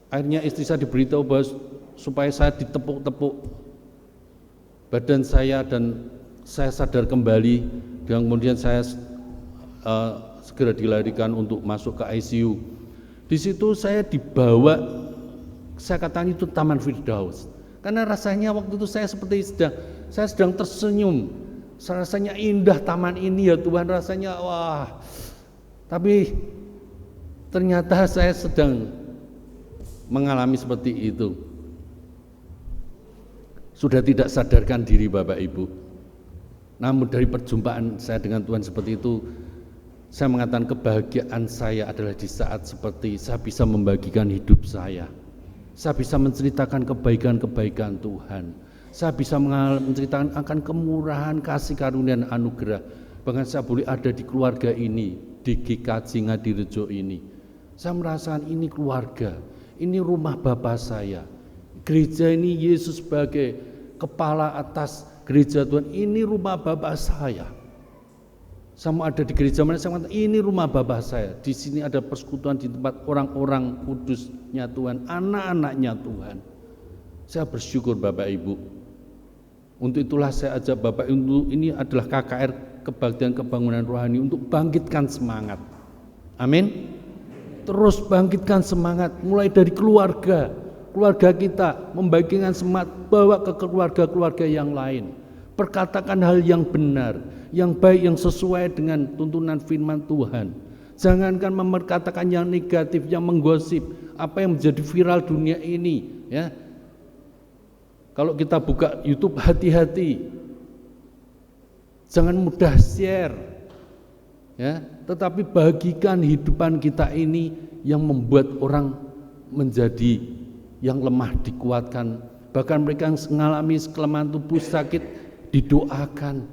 Akhirnya istri saya diberitahu bahwa supaya saya ditepuk-tepuk badan saya dan saya sadar kembali, dan kemudian saya segera dilarikan untuk masuk ke ICU. Di situ saya dibawa, saya katakan itu Taman Firdaus. Karena rasanya waktu itu saya seperti saya sedang tersenyum. Rasanya indah taman ini ya Tuhan, rasanya wah. Tapi ternyata saya sedang mengalami seperti itu. Sudah tidak sadarkan diri Bapak Ibu. Namun dari perjumpaan saya dengan Tuhan seperti itu, saya mengatakan kebahagiaan saya adalah di saat seperti saya bisa membagikan hidup saya. Saya bisa menceritakan kebaikan-kebaikan Tuhan. Saya bisa menceritakan akan kemurahan, kasih karunia dan anugerah. Bahkan saya boleh ada di keluarga ini, di GKJ Ngadirejo ini. Saya merasakan ini keluarga, ini rumah Bapa saya. Gereja ini Yesus sebagai kepala atas gereja Tuhan, ini rumah Bapa saya. Saya mau ada di gereja mana, saya mengatakan ini rumah Bapa saya. Di sini ada persekutuan di tempat orang-orang kudusnya Tuhan, anak-anaknya Tuhan. Saya bersyukur Bapak Ibu. Untuk itulah saya ajak Bapak Ibu, ini adalah KKR, Kebaktian Kebangunan Rohani, untuk bangkitkan semangat. Amin. Terus bangkitkan semangat, mulai dari keluarga kita, membagikan semangat, bawa ke keluarga-keluarga yang lain. Perkatakan hal yang benar, yang baik, yang sesuai dengan tuntunan firman Tuhan. Jangankan memperkatakan yang negatif, yang menggosip, apa yang menjadi viral dunia ini, ya. Kalau kita buka YouTube, hati-hati. Jangan mudah share, ya. Tetapi bagikan hidupan kita ini yang membuat orang menjadi yang lemah dikuatkan. Bahkan mereka yang mengalami kelemahan tubuh, sakit, didoakan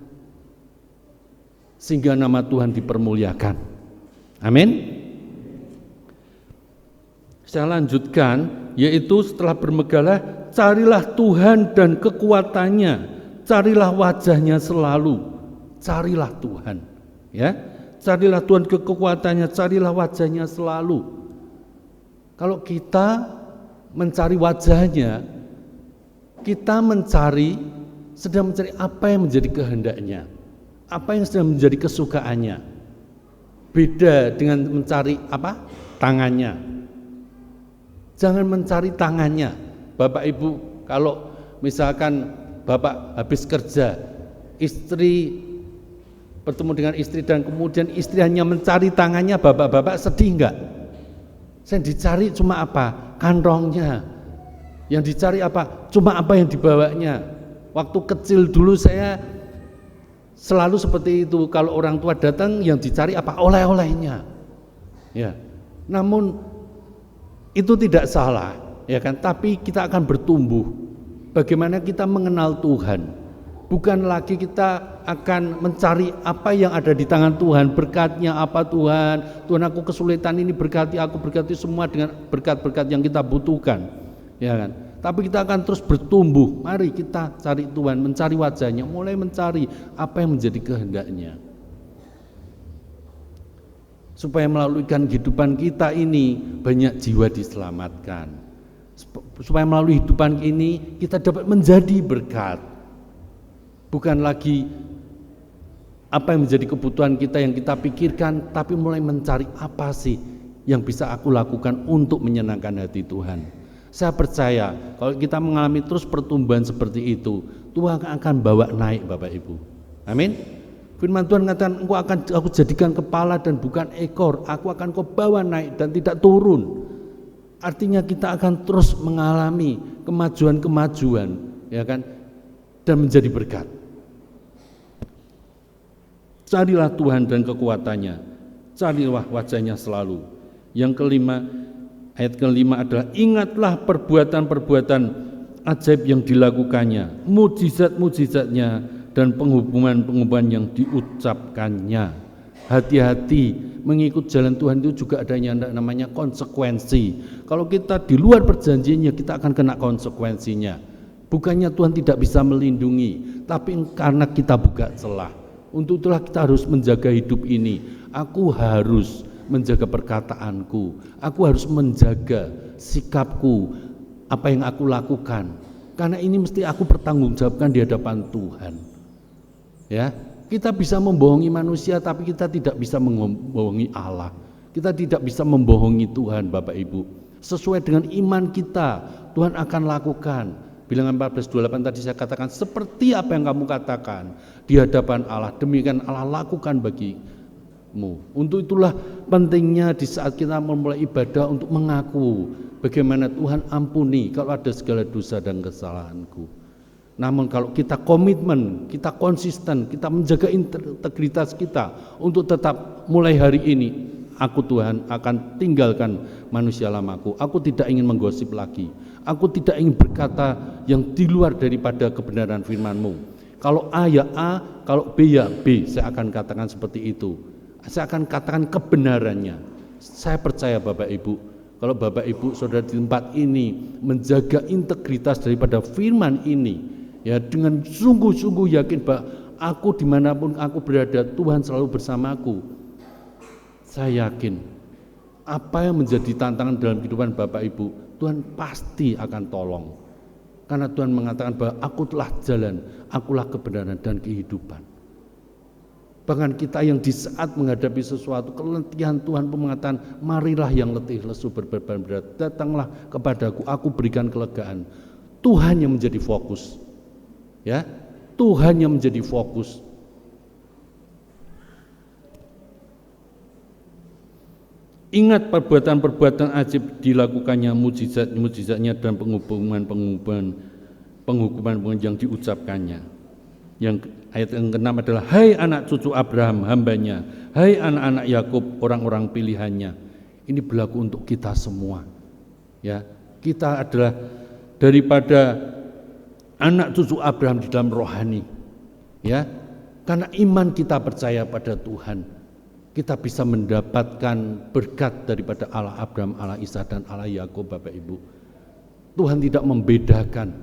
sehingga nama Tuhan dipermuliakan. Amin. Saya lanjutkan, yaitu setelah bermegahlah, carilah Tuhan dan kekuatannya, carilah wajahnya selalu, carilah Tuhan, ya, carilah Tuhan kekuatannya, carilah wajahnya selalu. Kalau kita mencari wajahnya, kita sedang mencari apa yang menjadi kehendaknya, apa yang sedang menjadi kesukaannya. Beda dengan mencari apa? Tangannya. Jangan mencari tangannya. Bapak Ibu, kalau misalkan Bapak habis kerja, istri bertemu dengan istri dan kemudian istri hanya mencari tangannya, Bapak-bapak sedih enggak? Yang dicari cuma apa? Kantongnya. Yang dicari apa? Cuma apa yang dibawanya. Waktu kecil dulu saya selalu seperti itu. Kalau orang tua datang, yang dicari apa? Oleh-olehnya. Ya. Namun itu tidak salah, ya kan? Tapi kita akan bertumbuh. Bagaimana kita mengenal Tuhan? Bukan lagi kita akan mencari apa yang ada di tangan Tuhan, berkatnya apa Tuhan? Tuhan, aku kesulitan ini, berkati aku, berkati semua dengan berkat-berkat yang kita butuhkan, ya kan? Tapi kita akan terus bertumbuh. Mari kita cari Tuhan, mencari wajahnya, mulai mencari apa yang menjadi kehendaknya. Supaya melalui kehidupan kita ini banyak jiwa diselamatkan. Supaya melalui hidupan ini kita dapat menjadi berkat. Bukan lagi apa yang menjadi kebutuhan kita yang kita pikirkan, tapi mulai mencari apa sih yang bisa aku lakukan untuk menyenangkan hati Tuhan. Saya percaya kalau kita mengalami terus pertumbuhan seperti itu, Tuhan akan bawa naik, Bapak Ibu. Amin. Firman Tuhan mengatakan, aku jadikan kepala dan bukan ekor, aku akan kau bawa naik dan tidak turun. Artinya kita akan terus mengalami kemajuan-kemajuan, ya kan, dan menjadi berkat. Carilah Tuhan dan kekuatannya, carilah wajahnya selalu. Yang kelima, ayat kelima adalah ingatlah perbuatan-perbuatan ajaib yang dilakukannya, mujizat-mujizatnya, dan penghukuman-penghukuman yang diucapkannya. Hati-hati, mengikut jalan Tuhan itu juga ada yang namanya konsekuensi. Kalau kita di luar perjanjiannya, kita akan kena konsekuensinya. Bukannya Tuhan tidak bisa melindungi, tapi karena kita buka celah. Untuk itulah kita harus menjaga hidup ini. Aku harus menjaga perkataanku, aku harus menjaga sikapku, apa yang aku lakukan. Karena ini mesti aku pertanggungjawabkan di hadapan Tuhan. Ya, kita bisa membohongi manusia, tapi kita tidak bisa membohongi Allah. Kita tidak bisa membohongi Tuhan, Bapak Ibu. Sesuai dengan iman kita, Tuhan akan lakukan. Bilangan 14:28 tadi saya katakan, seperti apa yang kamu katakan di hadapan Allah, demikian Allah lakukan bagimu. Untuk itulah pentingnya di saat kita memulai ibadah untuk mengaku bagaimana Tuhan, ampuni kalau ada segala dosa dan kesalahanku. Namun kalau kita komitmen, kita konsisten, kita menjaga integritas kita untuk tetap mulai hari ini, aku Tuhan akan tinggalkan manusia lamaku. Aku tidak ingin menggosip lagi. Aku tidak ingin berkata yang di luar daripada kebenaran firman-Mu. Kalau A ya A, kalau B ya B, saya akan katakan seperti itu. Saya akan katakan kebenarannya. Saya percaya Bapak Ibu, kalau Bapak Ibu saudara di tempat ini menjaga integritas daripada firman ini, ya, dengan sungguh-sungguh yakin bahwa aku dimanapun aku berada, Tuhan selalu bersamaku. Saya yakin apa yang menjadi tantangan dalam kehidupan Bapak Ibu, Tuhan pasti akan tolong. Karena Tuhan mengatakan bahwa aku telah jalan, akulah kebenaran dan kehidupan. Bahkan kita yang di saat menghadapi sesuatu keletihan, Tuhan pun mengatakan, marilah yang letih lesu berbeban berat, datanglah kepadaku, aku berikan kelegaan. Tuhan yang menjadi fokus. Ya, Tuhan yang menjadi fokus. Ingat perbuatan-perbuatan ajaib dilakukannya, mujizat-mujizatnya dan penghukuman yang diucapkannya. Yang ayat yang ke-6 adalah, hai anak cucu Abraham hambanya, hai anak-anak Yakub orang-orang pilihannya. Ini berlaku untuk kita semua. Ya, kita adalah daripada anak cucu Abraham di dalam rohani, ya, karena iman kita percaya pada Tuhan. kita bisa mendapatkan berkat daripada Allah Abraham, Allah Ishak, dan Allah Yakub, Bapak Ibu. Tuhan tidak membedakan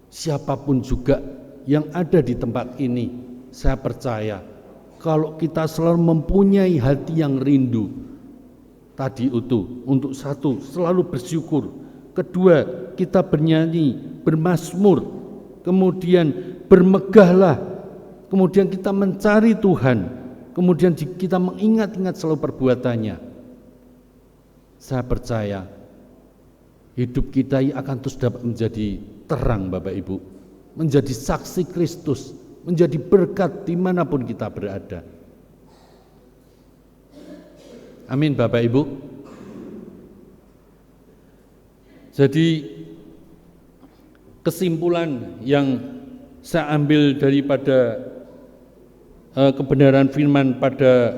siapapun juga yang ada di tempat ini. Saya percaya kalau kita selalu mempunyai hati yang rindu tadi itu, untuk satu, selalu bersyukur, kedua, kita bernyanyi, bermazmur, kemudian bermegahlah, kemudian kita mencari Tuhan, kemudian kita mengingat-ingat selalu perbuatannya. Saya percaya hidup kita akan terus dapat menjadi terang, Bapak Ibu, menjadi saksi Kristus, menjadi berkat dimanapun kita berada. Amin, Bapak Ibu. Jadi kesimpulan yang saya ambil daripada kebenaran firman pada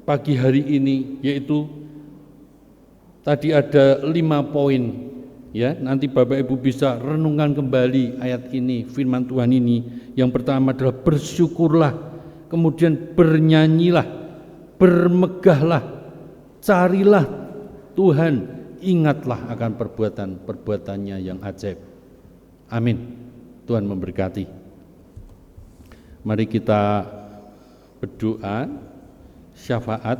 pagi hari ini, yaitu tadi ada 5 poin, ya. Nanti Bapak Ibu bisa renungkan kembali ayat ini, firman Tuhan ini. Yang pertama adalah bersyukurlah, kemudian bernyanyilah, bermegahlah, carilah Tuhan, ingatlah akan perbuatan-perbuatannya yang ajaib. Amin. Tuhan memberkati. Mari kita berdoa syafaat.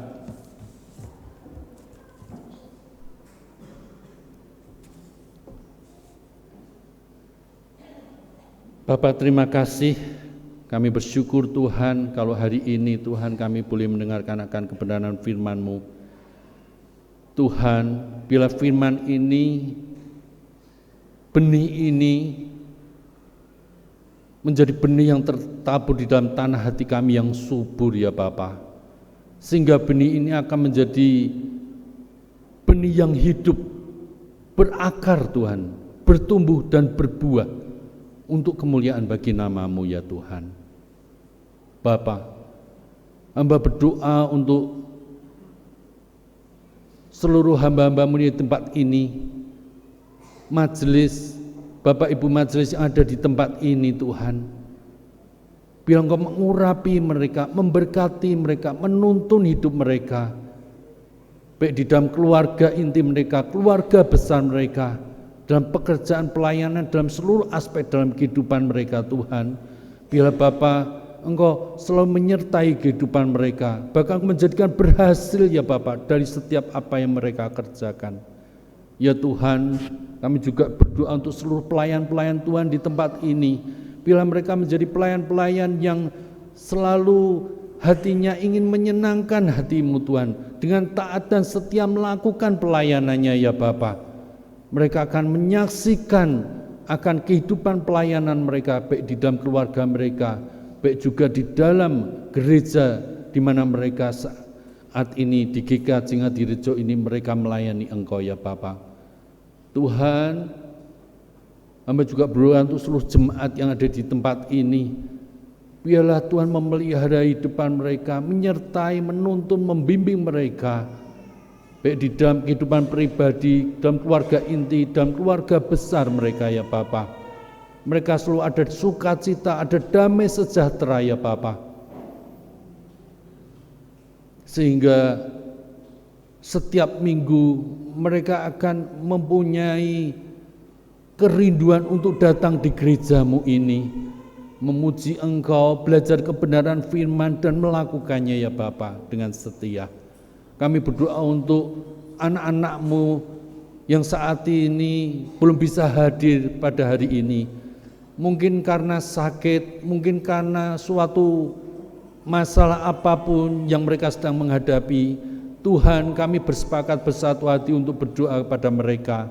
Bapa, terima kasih, kami bersyukur Tuhan kalau hari ini Tuhan kami boleh mendengarkan akan kebenaran firman-Mu. Tuhan, bila firman ini, benih ini menjadi benih yang tertabur di dalam tanah hati kami yang subur, ya Bapa, sehingga benih ini akan menjadi benih yang hidup, berakar Tuhan, bertumbuh dan berbuah untuk kemuliaan bagi nama-Mu, ya Tuhan. Bapa, hamba berdoa untuk seluruh hamba-hamba-Mu di tempat ini, majelis, Bapak Ibu majelis yang ada di tempat ini, Tuhan. Biar Engkau mengurapi mereka, memberkati mereka, menuntun hidup mereka, baik di dalam keluarga inti mereka, keluarga besar mereka, dalam pekerjaan pelayanan, dalam seluruh aspek dalam kehidupan mereka, Tuhan. Biar Bapa, Engkau selalu menyertai kehidupan mereka, bahkan menjadikan berhasil, ya Bapak, dari setiap apa yang mereka kerjakan. Ya Tuhan, kami juga berdoa untuk seluruh pelayan-pelayan Tuhan di tempat ini. Bila mereka menjadi pelayan-pelayan yang selalu hatinya ingin menyenangkan hati-Mu, Tuhan, dengan taat dan setia melakukan pelayanannya, ya Bapa. Mereka akan menyaksikan akan kehidupan pelayanan mereka, baik di dalam keluarga mereka, baik juga di dalam gereja di mana mereka saat ini di GK Cingadirejo ini mereka melayani Engkau, ya Bapa. Tuhan, hamba juga berdoa untuk seluruh jemaat yang ada di tempat ini. Biarlah Tuhan memelihara hidupan mereka, menyertai, menuntun, membimbing mereka, baik di dalam kehidupan pribadi, dalam keluarga inti, dalam keluarga besar mereka, ya Bapa. Mereka selalu ada sukacita, ada damai sejahtera, ya Bapa. Sehingga setiap minggu mereka akan mempunyai kerinduan untuk datang di gereja-Mu ini, memuji Engkau, belajar kebenaran firman dan melakukannya, ya Bapa, dengan setia. Kami berdoa untuk anak-anak-Mu yang saat ini belum bisa hadir pada hari ini, mungkin karena sakit, mungkin karena suatu masalah apapun yang mereka sedang menghadapi. Tuhan, kami bersepakat bersatu hati untuk berdoa kepada mereka.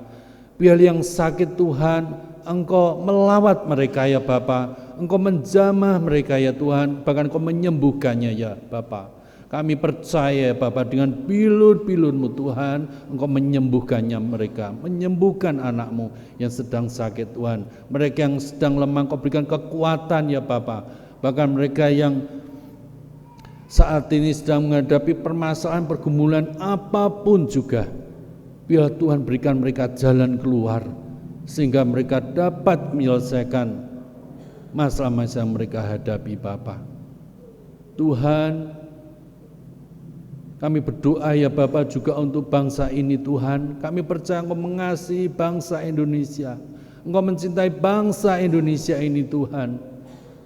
Biar yang sakit, Tuhan, Engkau melawat mereka, ya Bapa. Engkau menjamah mereka, ya Tuhan, bahkan Engkau menyembuhkannya, ya Bapa. Kami percaya, Bapa, dengan bilur-bilur-Mu, Tuhan, Engkau menyembuhkannya mereka, menyembuhkan anak-Mu yang sedang sakit, Tuhan. Mereka yang sedang lemah, Engkau berikan kekuatan, ya Bapa. Bahkan mereka yang saat ini sedang menghadapi permasalahan pergumulan apapun juga, biar Tuhan berikan mereka jalan keluar, sehingga mereka dapat menyelesaikan masalah-masalah yang mereka hadapi, Bapa. Tuhan, kami berdoa ya Bapa juga untuk bangsa ini Tuhan. Kami percaya Engkau mengasihi bangsa Indonesia. Engkau mencintai bangsa Indonesia ini Tuhan.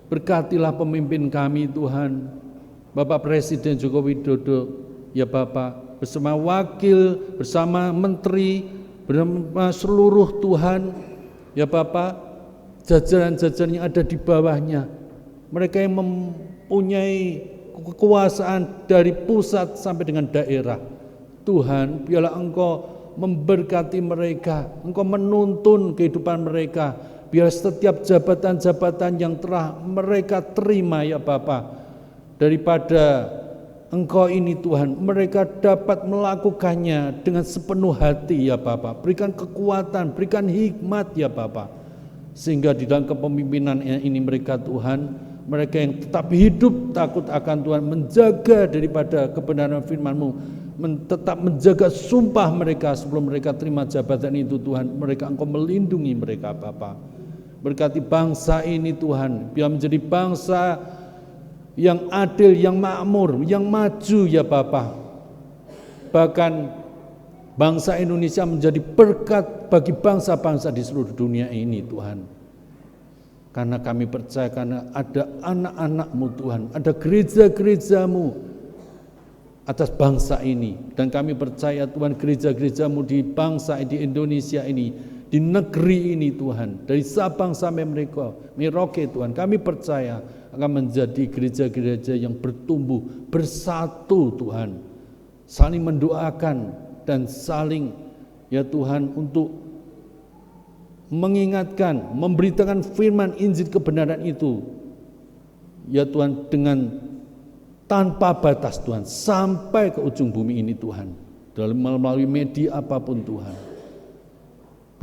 Berkatilah pemimpin kami Tuhan, Bapak Presiden Joko Widodo, ya Bapak, bersama wakil, bersama menteri, bersama seluruh Tuhan, ya Bapak, jajaran-jajaran yang ada di bawahnya. Mereka yang mempunyai kekuasaan dari pusat sampai dengan daerah. Tuhan, biarlah Engkau memberkati mereka, Engkau menuntun kehidupan mereka. Biar setiap jabatan-jabatan yang telah mereka terima ya Bapa, daripada Engkau ini Tuhan, mereka dapat melakukannya dengan sepenuh hati ya Bapa. Berikan kekuatan, berikan hikmat ya Bapa, sehingga di dalam kepemimpinan ini mereka Tuhan, mereka yang tetap hidup takut akan Tuhan, menjaga daripada kebenaran firman-Mu, tetap menjaga sumpah mereka sebelum mereka terima jabatan itu Tuhan. Mereka Engkau melindungi mereka Bapa. Berkati bangsa ini Tuhan, biar menjadi bangsa yang adil, yang makmur, yang maju ya Bapa. Bahkan bangsa Indonesia menjadi berkat bagi bangsa-bangsa di seluruh dunia ini Tuhan. Karena kami percaya, karena ada anak-anak-Mu Tuhan, ada gereja-gereja-Mu atas bangsa ini. Dan kami percaya Tuhan, gereja-gereja-Mu di bangsa, di Indonesia ini, di negeri ini Tuhan, dari Sabang sampai Merauke Tuhan, kami percaya akan menjadi gereja-gereja yang bertumbuh, bersatu Tuhan, saling mendoakan dan saling ya Tuhan untuk mengingatkan, memberitakan firman Injil kebenaran itu ya Tuhan, dengan tanpa batas Tuhan, sampai ke ujung bumi ini Tuhan, dalam melalui media apapun Tuhan.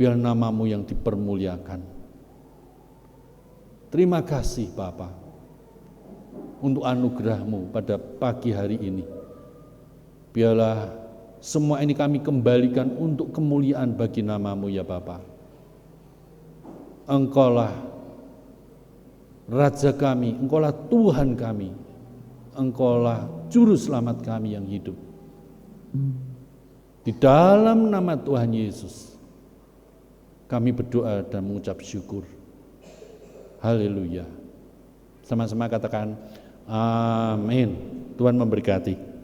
Biar nama-Mu yang dipermuliakan. Terima kasih Bapa untuk anugerah-Mu pada pagi hari ini. Biarlah semua ini kami kembalikan untuk kemuliaan bagi nama-Mu ya Bapa. Engkaulah Raja kami, Engkaulah Tuhan kami, Engkaulah Juru Selamat kami yang hidup. Di dalam nama Tuhan Yesus kami berdoa dan mengucap syukur. Haleluya. Sama-sama katakan amin. Tuhan memberkati.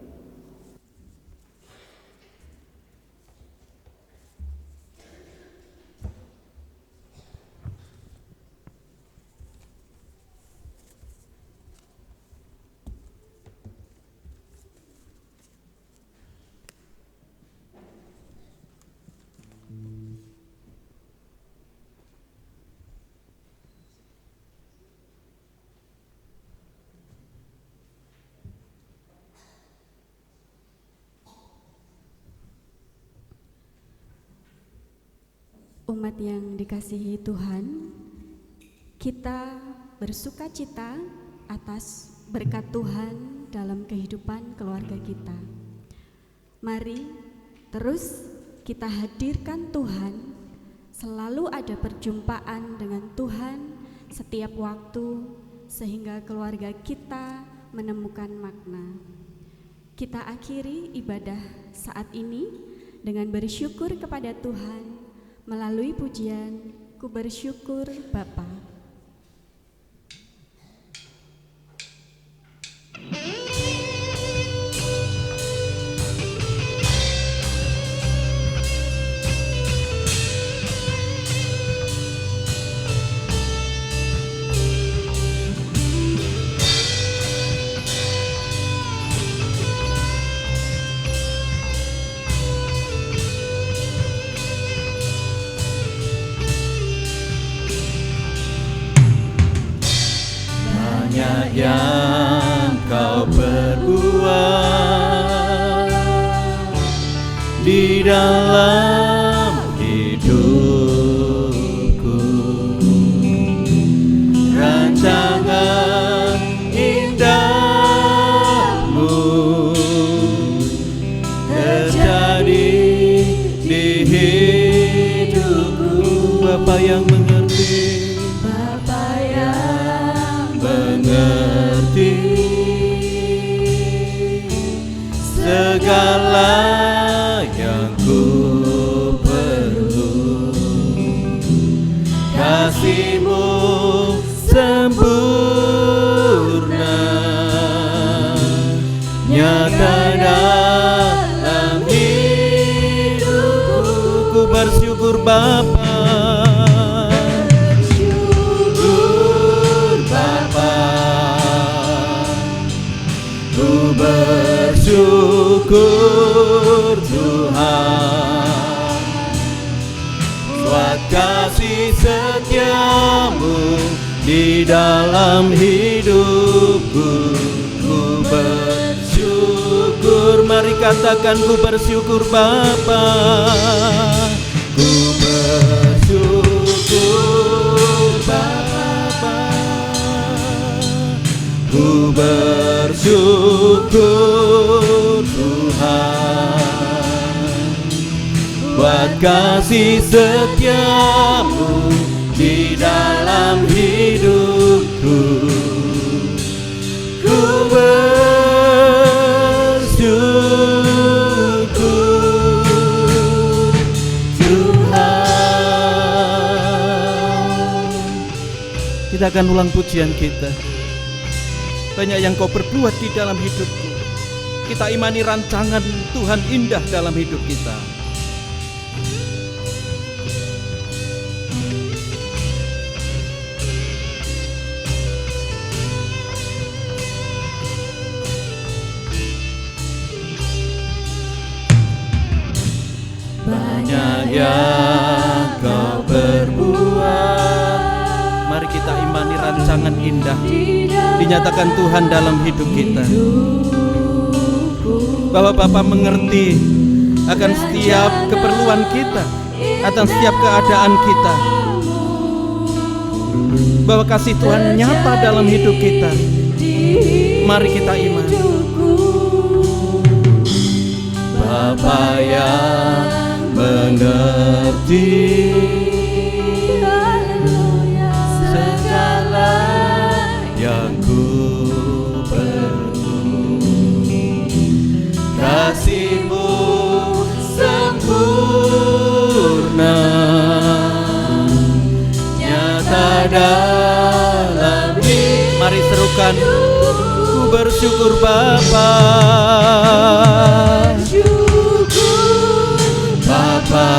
Umat yang dikasihi Tuhan, kita bersuka cita atas berkat Tuhan dalam kehidupan keluarga kita. Mari terus kita hadirkan Tuhan, selalu ada perjumpaan dengan Tuhan setiap waktu, sehingga keluarga kita menemukan makna. Kita akhiri ibadah saat ini dengan bersyukur kepada Tuhan melalui pujian Ku Bersyukur Bapa. Yang Kau perbuat di dalam hidupku, rancangan indahmu terjadi di hidupku. Bapa yang mengerti, segala yang ku perlu. Kasih-Mu sempurna, nyata dalam hidupku. Ku bersyukur Bapa, bersyukur Bapa, ku bersyukur Tuhan, buat kasih setia-Mu di dalam hidupku. Ku bersyukur, mari katakan ku bersyukur Bapa. Ku bersyukur Bapa, ku bersyukur Tuhan, buat kasih setia-Mu di dalam hidupku. Ku bersyukur Tuhan. Kita akan ulang pujian kita. Banyak yang Kau perbuat di dalam hidupku. Kita imani rancangan Tuhan indah dalam hidup kita. Banyak yang Kau perbuat. Mari kita imani rancangan indah dinyatakan Tuhan dalam hidup kita. Bahwa Bapa mengerti akan setiap keperluan kita, akan setiap keadaan kita. Bahwa kasih Tuhan nyata dalam hidup kita. Mari kita imani. Bapa yang mengerti segala yang ku perlu. Kasih-Mu sempurna, nyata dalam hidup. Mari serukan, ku bersyukur Bapa, Bapa,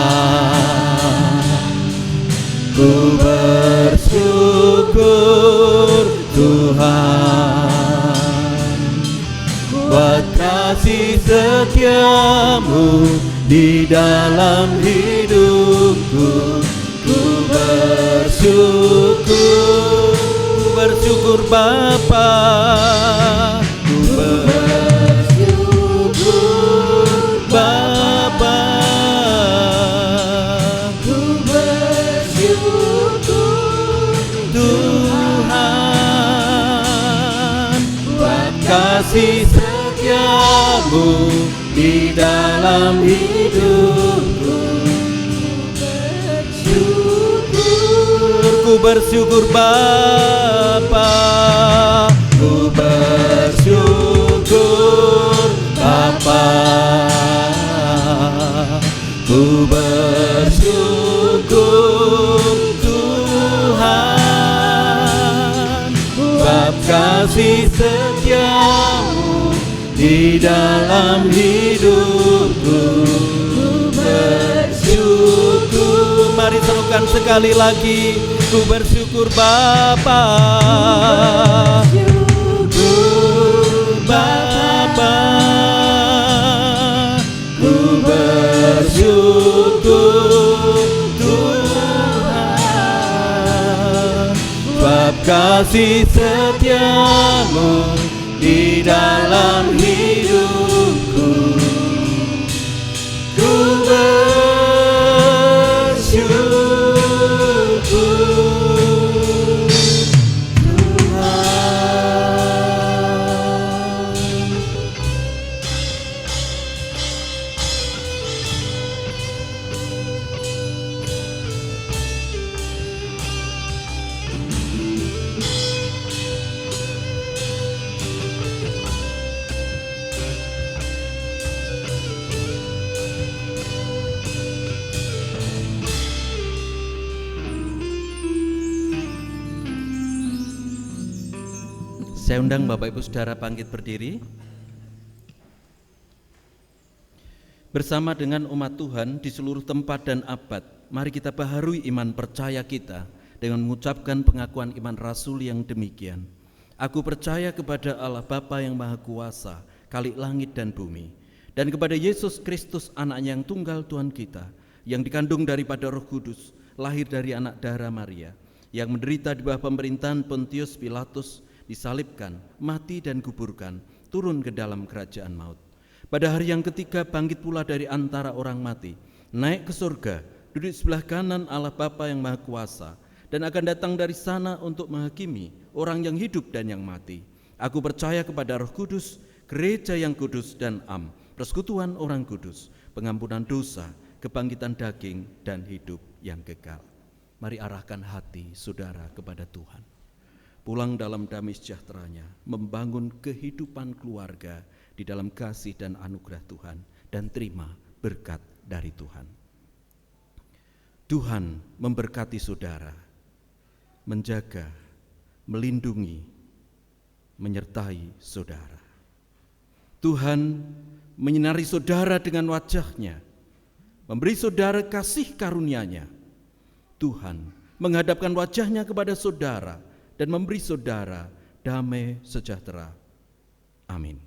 ku bersyukur Tuhan, buat kasih setia-Mu di dalam hidupku. Ku bersyukur Bapa, ku bersyukur Bapa, ku bersyukur Tuhan, buat kasih setia-Mu di dalam hidupku. Ku bersyukur Bapa, ku bersyukur Bapa, ku bersyukur Tuhan, bab kasih setia-Mu di dalam hidupku. Ku bersyukur, mari serukan sekali lagi. Ku bersyukur Bapa, Bapa, ku bersyukur Tuhan, bab kasih setia-Mu di dalam hidupku. Ku bersyukur Saya undang Bapak Ibu Saudara bangkit berdiri. Bersama dengan umat Tuhan di seluruh tempat dan abad, mari kita baharui iman percaya kita dengan mengucapkan pengakuan iman rasul yang demikian. Aku percaya kepada Allah Bapa yang Maha Kuasa, Khalik langit dan bumi, dan kepada Yesus Kristus anaknya yang tunggal Tuhan kita, yang dikandung daripada Roh Kudus, lahir dari anak darah Maria, yang menderita di bawah pemerintahan Pontius Pilatus, disalibkan, mati dan kuburkan, turun ke dalam kerajaan maut. Pada hari yang ketiga bangkit pula dari antara orang mati, naik ke surga, duduk sebelah kanan Allah Bapa yang Maha Kuasa, dan akan datang dari sana untuk menghakimi orang yang hidup dan yang mati. Aku percaya kepada Roh Kudus, gereja yang kudus dan am, persekutuan orang kudus, pengampunan dosa, kebangkitan daging, dan hidup yang kekal. Mari arahkan hati saudara kepada Tuhan. Pulang dalam damai sejahteranya, membangun kehidupan keluarga di dalam kasih dan anugerah Tuhan, dan terima berkat dari Tuhan. Tuhan memberkati saudara, menjaga, melindungi, menyertai saudara. Tuhan menyinari saudara dengan wajah-Nya, memberi saudara kasih karunia-Nya. Tuhan menghadapkan wajah-Nya kepada saudara dan memberi saudara damai sejahtera. Amin.